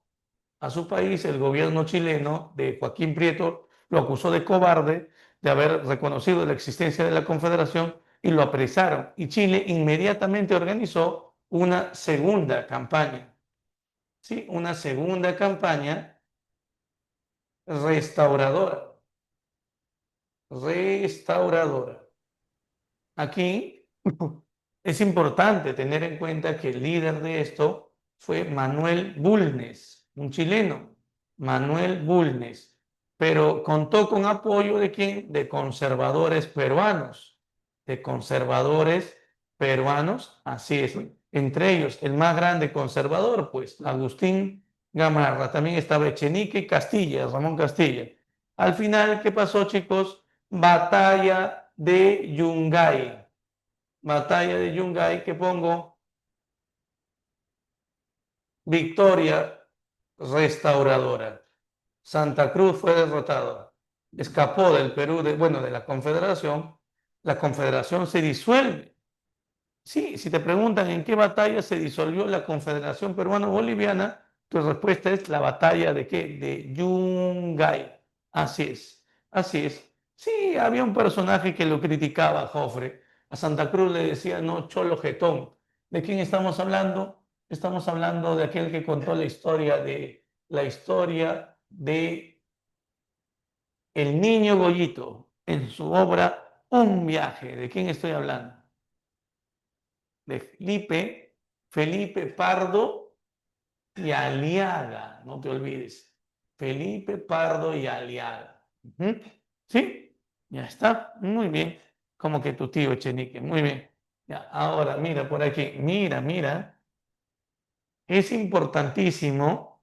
a su país, el gobierno chileno de Joaquín Prieto lo acusó de cobarde, de haber reconocido la existencia de la Confederación y lo apresaron. Y Chile inmediatamente organizó una segunda campaña, ¿sí? Una segunda campaña restauradora, restauradora. Aquí es importante tener en cuenta que el líder de esto fue Manuel Bulnes, un chileno, Manuel Bulnes, pero contó con apoyo de quién? De conservadores peruanos, de conservadores peruanos, así es. Entre ellos, el más grande conservador, pues Agustín Gamarra, también estaba Echenique y Castilla, Ramón Castilla. Al final, ¿qué pasó, chicos? Batalla de Yungay. Batalla de Yungay, que pongo victoria restauradora. Santa Cruz fue derrotada. Escapó del Perú, bueno, de la Confederación. La Confederación se disuelve. Sí, si te preguntan en qué batalla se disolvió la Confederación Peruano-Boliviana, tu respuesta es la batalla de qué? De Yungay. Así es, así es. Sí, había un personaje que lo criticaba a Jofre. A Santa Cruz le decía, no, cholo jetón. ¿De quién estamos hablando? Estamos hablando de aquel que contó la historia de el niño Goyito en su obra Un viaje. ¿De quién estoy hablando? De Felipe Pardo y Aliaga, no te olvides. Felipe Pardo y Aliaga. Ujú. ¿Sí? Ya está. Muy bien. Como que tu tío Echenique. Muy bien. Ya, ahora, mira por aquí. Mira, mira. Es importantísimo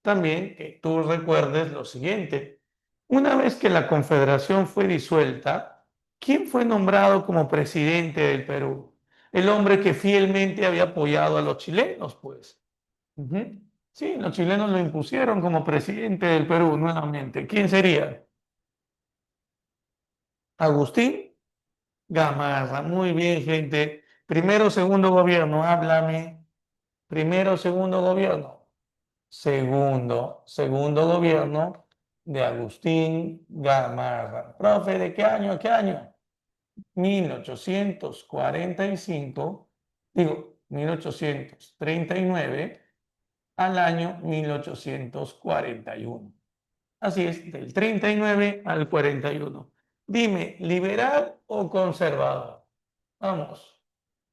también que tú recuerdes lo siguiente. Una vez que la Confederación fue disuelta, ¿quién fue nombrado como presidente del Perú? El hombre que fielmente había apoyado a los chilenos, pues. Ujú. Sí, los chilenos lo impusieron como presidente del Perú nuevamente. ¿Quién sería? Agustín Gamarra. Muy bien, gente. Primero, segundo gobierno, háblame. Primero, segundo gobierno. Segundo gobierno de Agustín Gamarra. Profe, ¿de qué año a qué año? 1845, digo, 1839 al año 1841. Así es, del 39 al 41. Dime, ¿liberal o conservador? Vamos,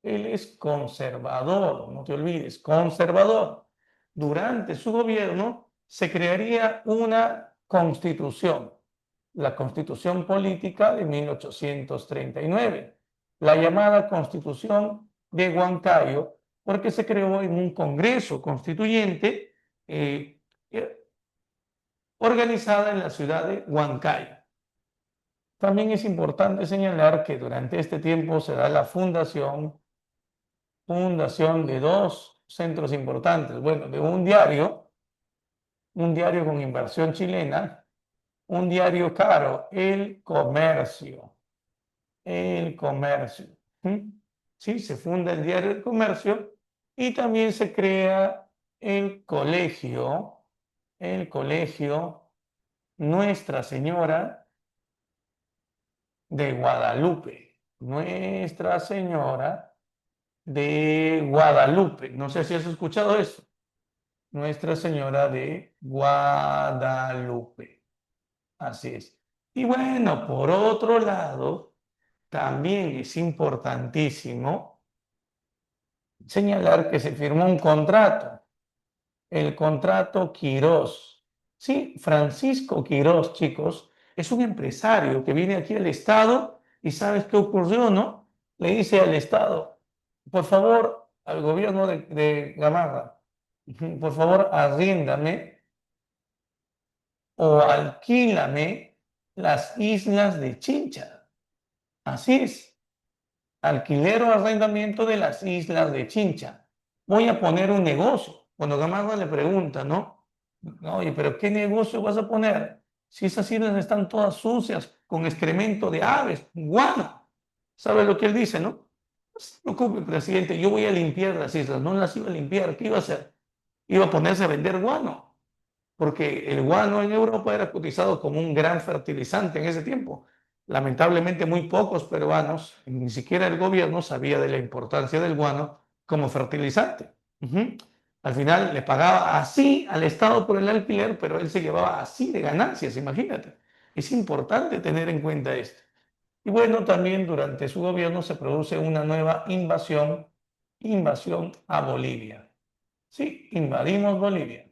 él es conservador, no te olvides, conservador. Durante su gobierno se crearía una constitución, la Constitución Política de 1839, la llamada Constitución de Huancayo, porque se creó en un Congreso Constituyente eh, organizada en la ciudad de Huancayo. También es importante señalar que durante este tiempo se da la fundación de dos centros importantes, bueno, de un diario con inversión chilena, un diario caro, el comercio. ¿Mm? Sí, se funda el diario El Comercio y también se crea el colegio Nuestra Señora de Guadalupe, Nuestra Señora de Guadalupe. No sé si has escuchado eso. Nuestra Señora de Guadalupe. Así es. Y bueno, por otro lado, también es importantísimo señalar que se firmó un contrato, el contrato Quirós. Sí, Francisco Quirós, chicos, es un empresario que viene aquí al Estado y ¿sabes qué ocurrió, no? Le dice al Estado, por favor, al gobierno de Gamarra, por favor, arriéndame o alquílame las islas de Chincha. Así es, alquiler o arrendamiento de las islas de Chincha. Voy a poner un negocio. Cuando Gamarra le pregunta, ¿no? Oye, pero ¿qué negocio vas a poner? Si esas islas están todas sucias, con excremento de aves, guano. ¿Sabe lo que él dice, no? No se preocupe, presidente, yo voy a limpiar las islas. No las iba a limpiar, ¿qué iba a hacer? Iba a ponerse a vender guano. porque el guano en Europa era cotizado como un gran fertilizante en ese tiempo. Lamentablemente muy pocos peruanos, ni siquiera el gobierno, sabía de la importancia del guano como fertilizante. Ujú. Al final le pagaba así al Estado por el alquiler, pero él se llevaba así de ganancias, imagínate. Es importante tener en cuenta esto. Y bueno, también durante su gobierno se produce una nueva invasión a Bolivia. Sí, invadimos Bolivia.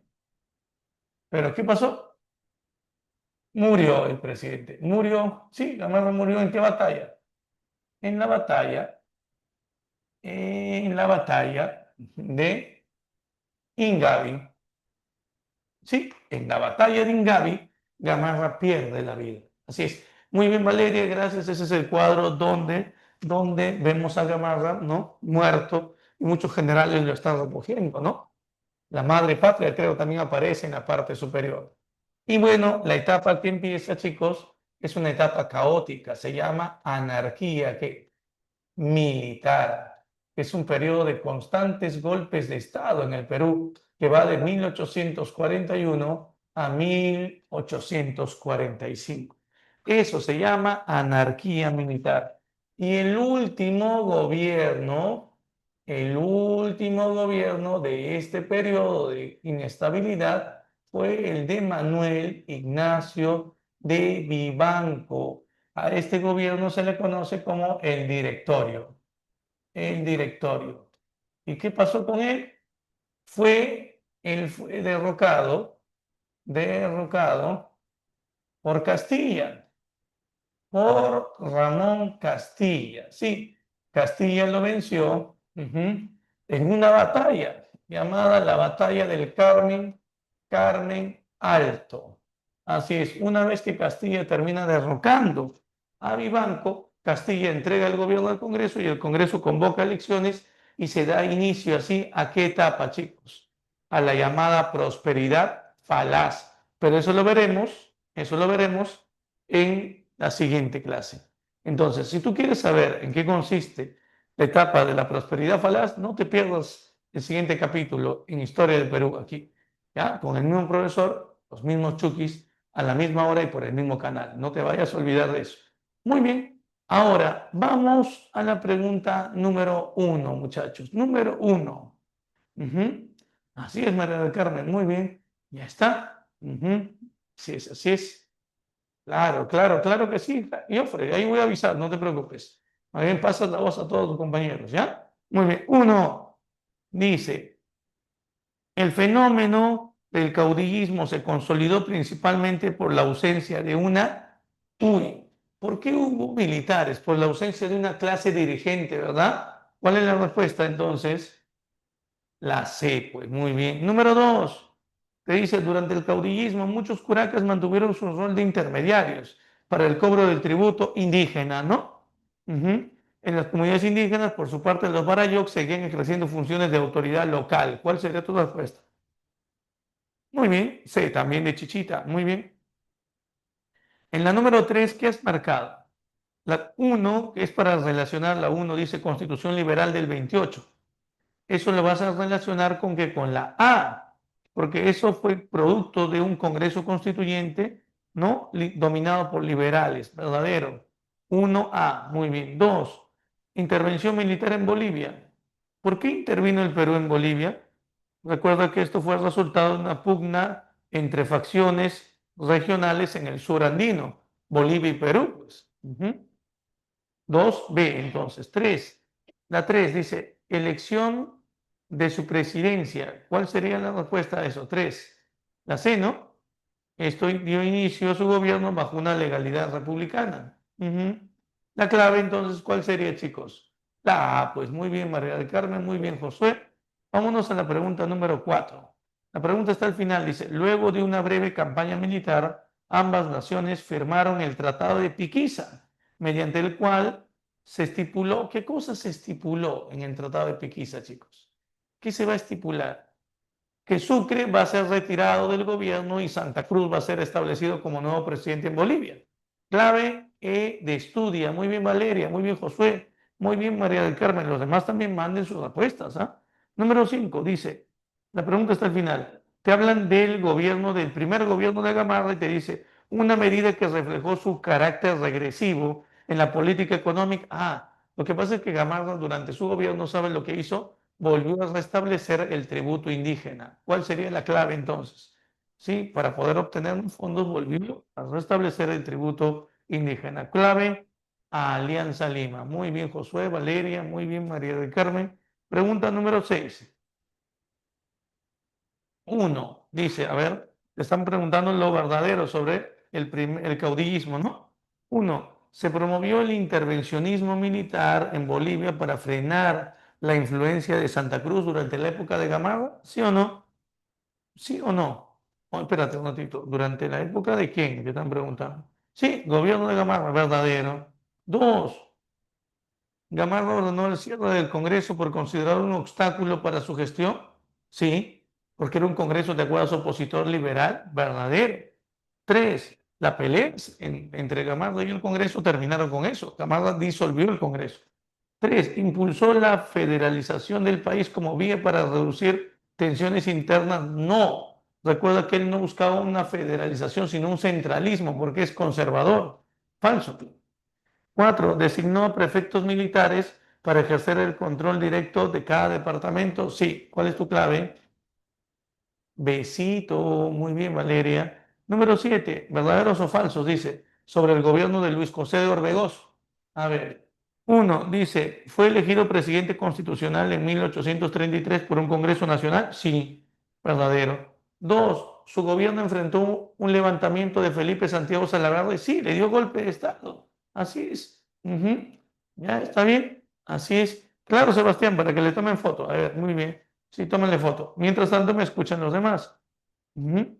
¿Pero qué pasó? Murió el presidente. Murió, sí, Gamarra murió ¿en qué batalla? En la batalla, en la batalla de Ingavi. Sí, en la batalla de Ingavi, Gamarra pierde la vida. Así es. Muy bien, Valeria, gracias. Ese es el cuadro donde vemos a Gamarra, ¿no? Muerto, y muchos generales lo están recogiendo, ¿no? La madre patria creo también aparece en la parte superior. Y bueno, la etapa que empieza, chicos, es una etapa caótica, se llama anarquía militar. Es un periodo de constantes golpes de Estado en el Perú que va de 1841 a 1845. Eso se llama anarquía militar. Y el último gobierno de este periodo de inestabilidad fue el de Manuel Ignacio de Vivanco. A este gobierno se le conoce como el directorio. El directorio. ¿Y qué pasó con él? Él fue derrocado por Castilla, por Ramón Castilla. Sí, Castilla lo venció en una batalla llamada la Batalla del Carmen Alto. Así es, una vez que Castilla termina derrocando a Vivanco, Castilla entrega el gobierno al Congreso y el Congreso convoca elecciones y se da inicio así a qué etapa, chicos, a la llamada prosperidad falaz. Pero eso lo veremos en la siguiente clase. Entonces, si tú quieres saber en qué consiste la etapa de la prosperidad falaz, no te pierdas el siguiente capítulo en Historia del Perú, aquí, ¿ya? Con el mismo profesor, los mismos chukis, a la misma hora y por el mismo canal. No te vayas a olvidar de eso. Muy bien, ahora vamos a la pregunta número 1, muchachos. Número 1. Así es, María del Carmen, muy bien. Ya está. Así es, así es. Claro, claro, claro que sí. Y Ofre, ahí voy a avisar, no te preocupes. Más bien pasas la voz a todos tus compañeros, ¿ya? Muy bien. Uno dice, el fenómeno del caudillismo se consolidó principalmente por la ausencia de una... Uy, ¿por qué hubo militares? Por la ausencia de una clase dirigente, ¿verdad? ¿Cuál es la respuesta entonces? La C, pues muy bien. Número 2, te dice, durante el caudillismo muchos curacas mantuvieron su rol de intermediarios para el cobro del tributo indígena, ¿no? En las comunidades indígenas, por su parte, los barayoc seguían ejerciendo funciones de autoridad local. ¿Cuál sería tu respuesta? Muy bien. C, también de Chichita. Muy bien. En la número 3, ¿qué has marcado? La 1, que es para relacionar, la 1 dice Constitución Liberal del 28. Eso lo vas a relacionar con que con la A, porque eso fue producto de un Congreso Constituyente, ¿no? Dominado por liberales, verdadero. 1A, muy bien. 2, intervención militar en Bolivia. ¿Por qué intervino el Perú en Bolivia? Recuerda que esto fue el resultado de una pugna entre facciones regionales en el sur andino, Bolivia y Perú, pues. 2B, entonces. 3. La 3 dice, elección de su presidencia. ¿Cuál sería la respuesta a eso? 3. La C, ¿no? Esto dio inicio a su gobierno bajo una legalidad republicana. La clave, entonces, ¿cuál sería, chicos? La A, pues muy bien, María del Carmen, muy bien, Josué. Vámonos a la pregunta número 4. La pregunta está al final, dice, luego de una breve campaña militar, ambas naciones firmaron el Tratado de Piquiza, mediante el cual se estipuló, ¿qué cosa se estipuló en el Tratado de Piquiza, chicos? ¿Qué se va a estipular? Que Sucre va a ser retirado del gobierno y Santa Cruz va a ser establecido como nuevo presidente en Bolivia. Clave E de estudia. Muy bien, Valeria. Muy bien, Josué. Muy bien, María del Carmen. Los demás también manden sus respuestas. Número 5 dice, la pregunta está al final. te hablan del gobierno, del primer gobierno de Gamarra y te dice una medida que reflejó su carácter regresivo en la política económica. Lo que pasa es que Gamarra durante su gobierno, ¿saben lo que hizo? Volvió a restablecer el tributo indígena. ¿Cuál sería la clave entonces? Sí, para poder obtener los fondos volvió a restablecer el tributo indígena. Clave a Alianza Lima. Muy bien, Josué, Valeria, muy bien, María del Carmen. Pregunta número 6. Uno, dice, a ver, te están preguntando lo verdadero sobre el caudillismo, ¿no? Uno, se promovió el intervencionismo militar en Bolivia para frenar la influencia de Santa Cruz durante la época de Gamarra, ¿sí o no? ¿Sí o no? Oh, espérate un ratito, ¿durante la época de quién? Te están preguntando. Sí, gobierno de Gamarra, verdadero. Dos, Gamarra ordenó el cierre del Congreso por considerar un obstáculo para su gestión. Sí, porque era un Congreso de acuerdo a su opositor liberal, verdadero. Tres, la pelea entre Gamarra y el Congreso terminaron con eso. Gamarra disolvió el Congreso. Tres, impulsó la federalización del país como vía para reducir tensiones internas. No, recuerda que él no buscaba una federalización, sino un centralismo, porque es conservador. Falso. Cuatro, designó a prefectos militares para ejercer el control directo de cada departamento. Sí, ¿cuál es tu clave? Besito, muy bien, Valeria. Número 7, verdaderos o falsos, dice, sobre el gobierno de Luis José de Orbegoso. A ver, uno, dice, ¿fue elegido presidente constitucional en 1833 por un Congreso Nacional? Sí, verdadero. Dos, ¿su gobierno enfrentó un levantamiento de Felipe Santiago Salaverry? Sí, le dio golpe de Estado. Así es. ¿Ya está bien? Así es. Claro, Sebastián, para que le tomen foto. A ver, muy bien. Sí, tómenle foto. Mientras tanto, me escuchan los demás. Ujú.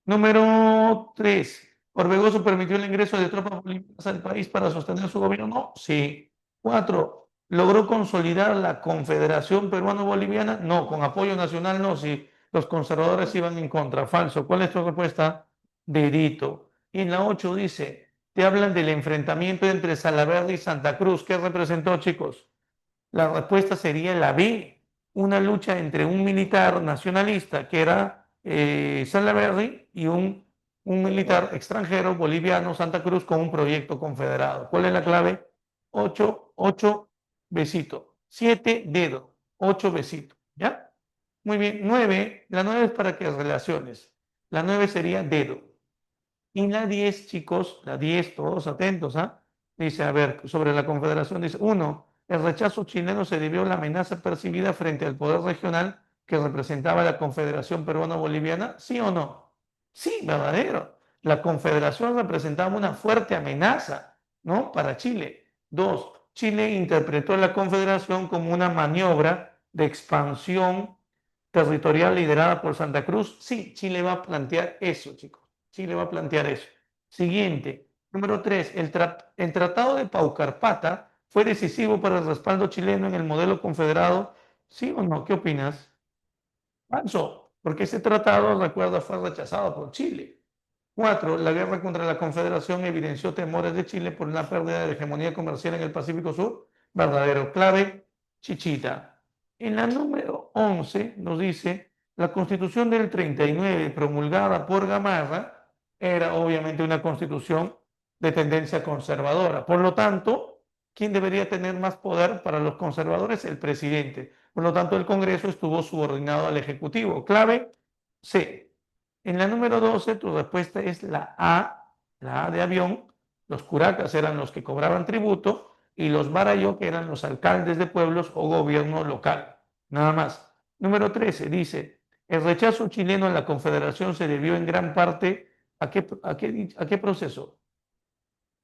Número 3. ¿Orbegoso permitió el ingreso de tropas bolivianas al país para sostener su gobierno? No. Sí. 4. ¿Logró consolidar la Confederación Peruano-Boliviana? No. ¿Con apoyo nacional? No. Sí. Los conservadores iban en contra. Falso. ¿Cuál es tu respuesta? Dedito. Y en la 8 dice, te hablan del enfrentamiento entre Salaverry y Santa Cruz. ¿Qué representó, chicos? La respuesta sería la B, una lucha entre un militar nacionalista, que era Salaverry, y un militar extranjero, boliviano, Santa Cruz, con un proyecto confederado. ¿Cuál es la clave? 8, 8, besito. 7, dedo. 8, besito. ¿Ya? Muy bien. 9, la 9 es para que relaciones. La 9 sería dedo. Y la 10, chicos, la 10, todos atentos, ¿ah? Dice, a ver, sobre la Confederación, dice, uno, el rechazo chileno se debió a la amenaza percibida frente al poder regional que representaba la Confederación Peruano-Boliviana, ¿sí o no? Sí, verdadero. La Confederación representaba una fuerte amenaza, ¿no? Para Chile. Dos, Chile interpretó la Confederación como una maniobra de expansión territorial liderada por Santa Cruz. Sí, Chile va a plantear eso, chicos. Chile va a plantear eso. Siguiente, número 3, el Tratado de Paucarpata fue decisivo para el respaldo chileno en el modelo confederado. ¿Sí o no? ¿Qué opinas? Falso, porque ese tratado, recuerda, fue rechazado por Chile. 4, la guerra contra la Confederación evidenció temores de Chile por una pérdida de hegemonía comercial en el Pacífico Sur. Verdadero. Clave, Chichita. En la número 11 nos dice, la Constitución del 39 promulgada por Gamarra era obviamente una constitución de tendencia conservadora. Por lo tanto, ¿quién debería tener más poder para los conservadores? El presidente. Por lo tanto, el Congreso estuvo subordinado al Ejecutivo. Clave, C. En la número 12, tu respuesta es la A de avión. Los curacas eran los que cobraban tributo y los barayó, que eran los alcaldes de pueblos o gobierno local. Nada más. Número 13 dice, el rechazo chileno a la Confederación se debió en gran parte a qué proceso.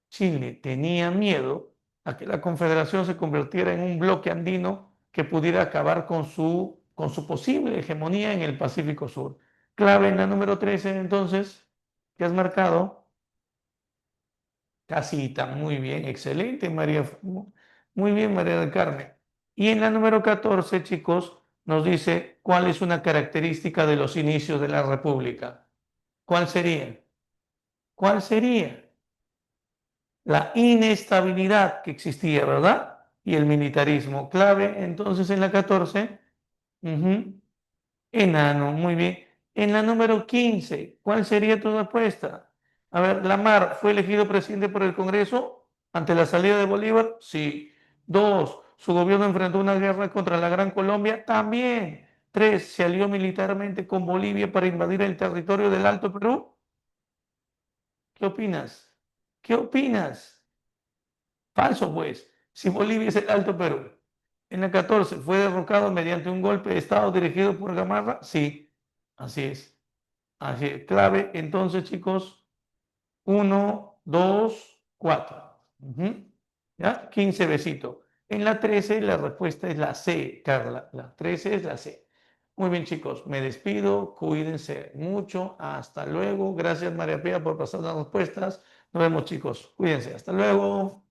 Chile tenía miedo a que la Confederación se convirtiera en un bloque andino que pudiera acabar con su posible hegemonía en el Pacífico Sur. Clave en la número 13, entonces, que has marcado. Casita, muy bien, excelente, María. Muy bien, María del Carmen. Y en la número 14, chicos, nos dice cuál es una característica de los inicios de la República. ¿Cuál sería? ¿Cuál sería? La inestabilidad que existía, ¿verdad? Y el militarismo. Clave, entonces, en la 14, enano, muy bien. En la número 15, ¿cuál sería tu respuesta? A ver, Lamar fue elegido presidente por el Congreso ante la salida de Bolívar. Sí. Dos, su gobierno enfrentó una guerra contra la Gran Colombia. También. Tres, se alió militarmente con Bolivia para invadir el territorio del Alto Perú. ¿Qué opinas? ¿Qué opinas? Falso, pues. Si Bolivia es el Alto Perú. En la 14, ¿fue derrocado mediante un golpe de Estado dirigido por Gamarra? Sí, así es. Así es. Clave, entonces, chicos, uno, 2, 4. ¿Ya? 15 besito. En la 13, la respuesta es la C, Carla. La 13 es la C. Muy bien, chicos, me despido. Cuídense mucho. Hasta luego. Gracias, María Pía, por pasar las respuestas. Nos vemos, chicos. Cuídense. Hasta luego.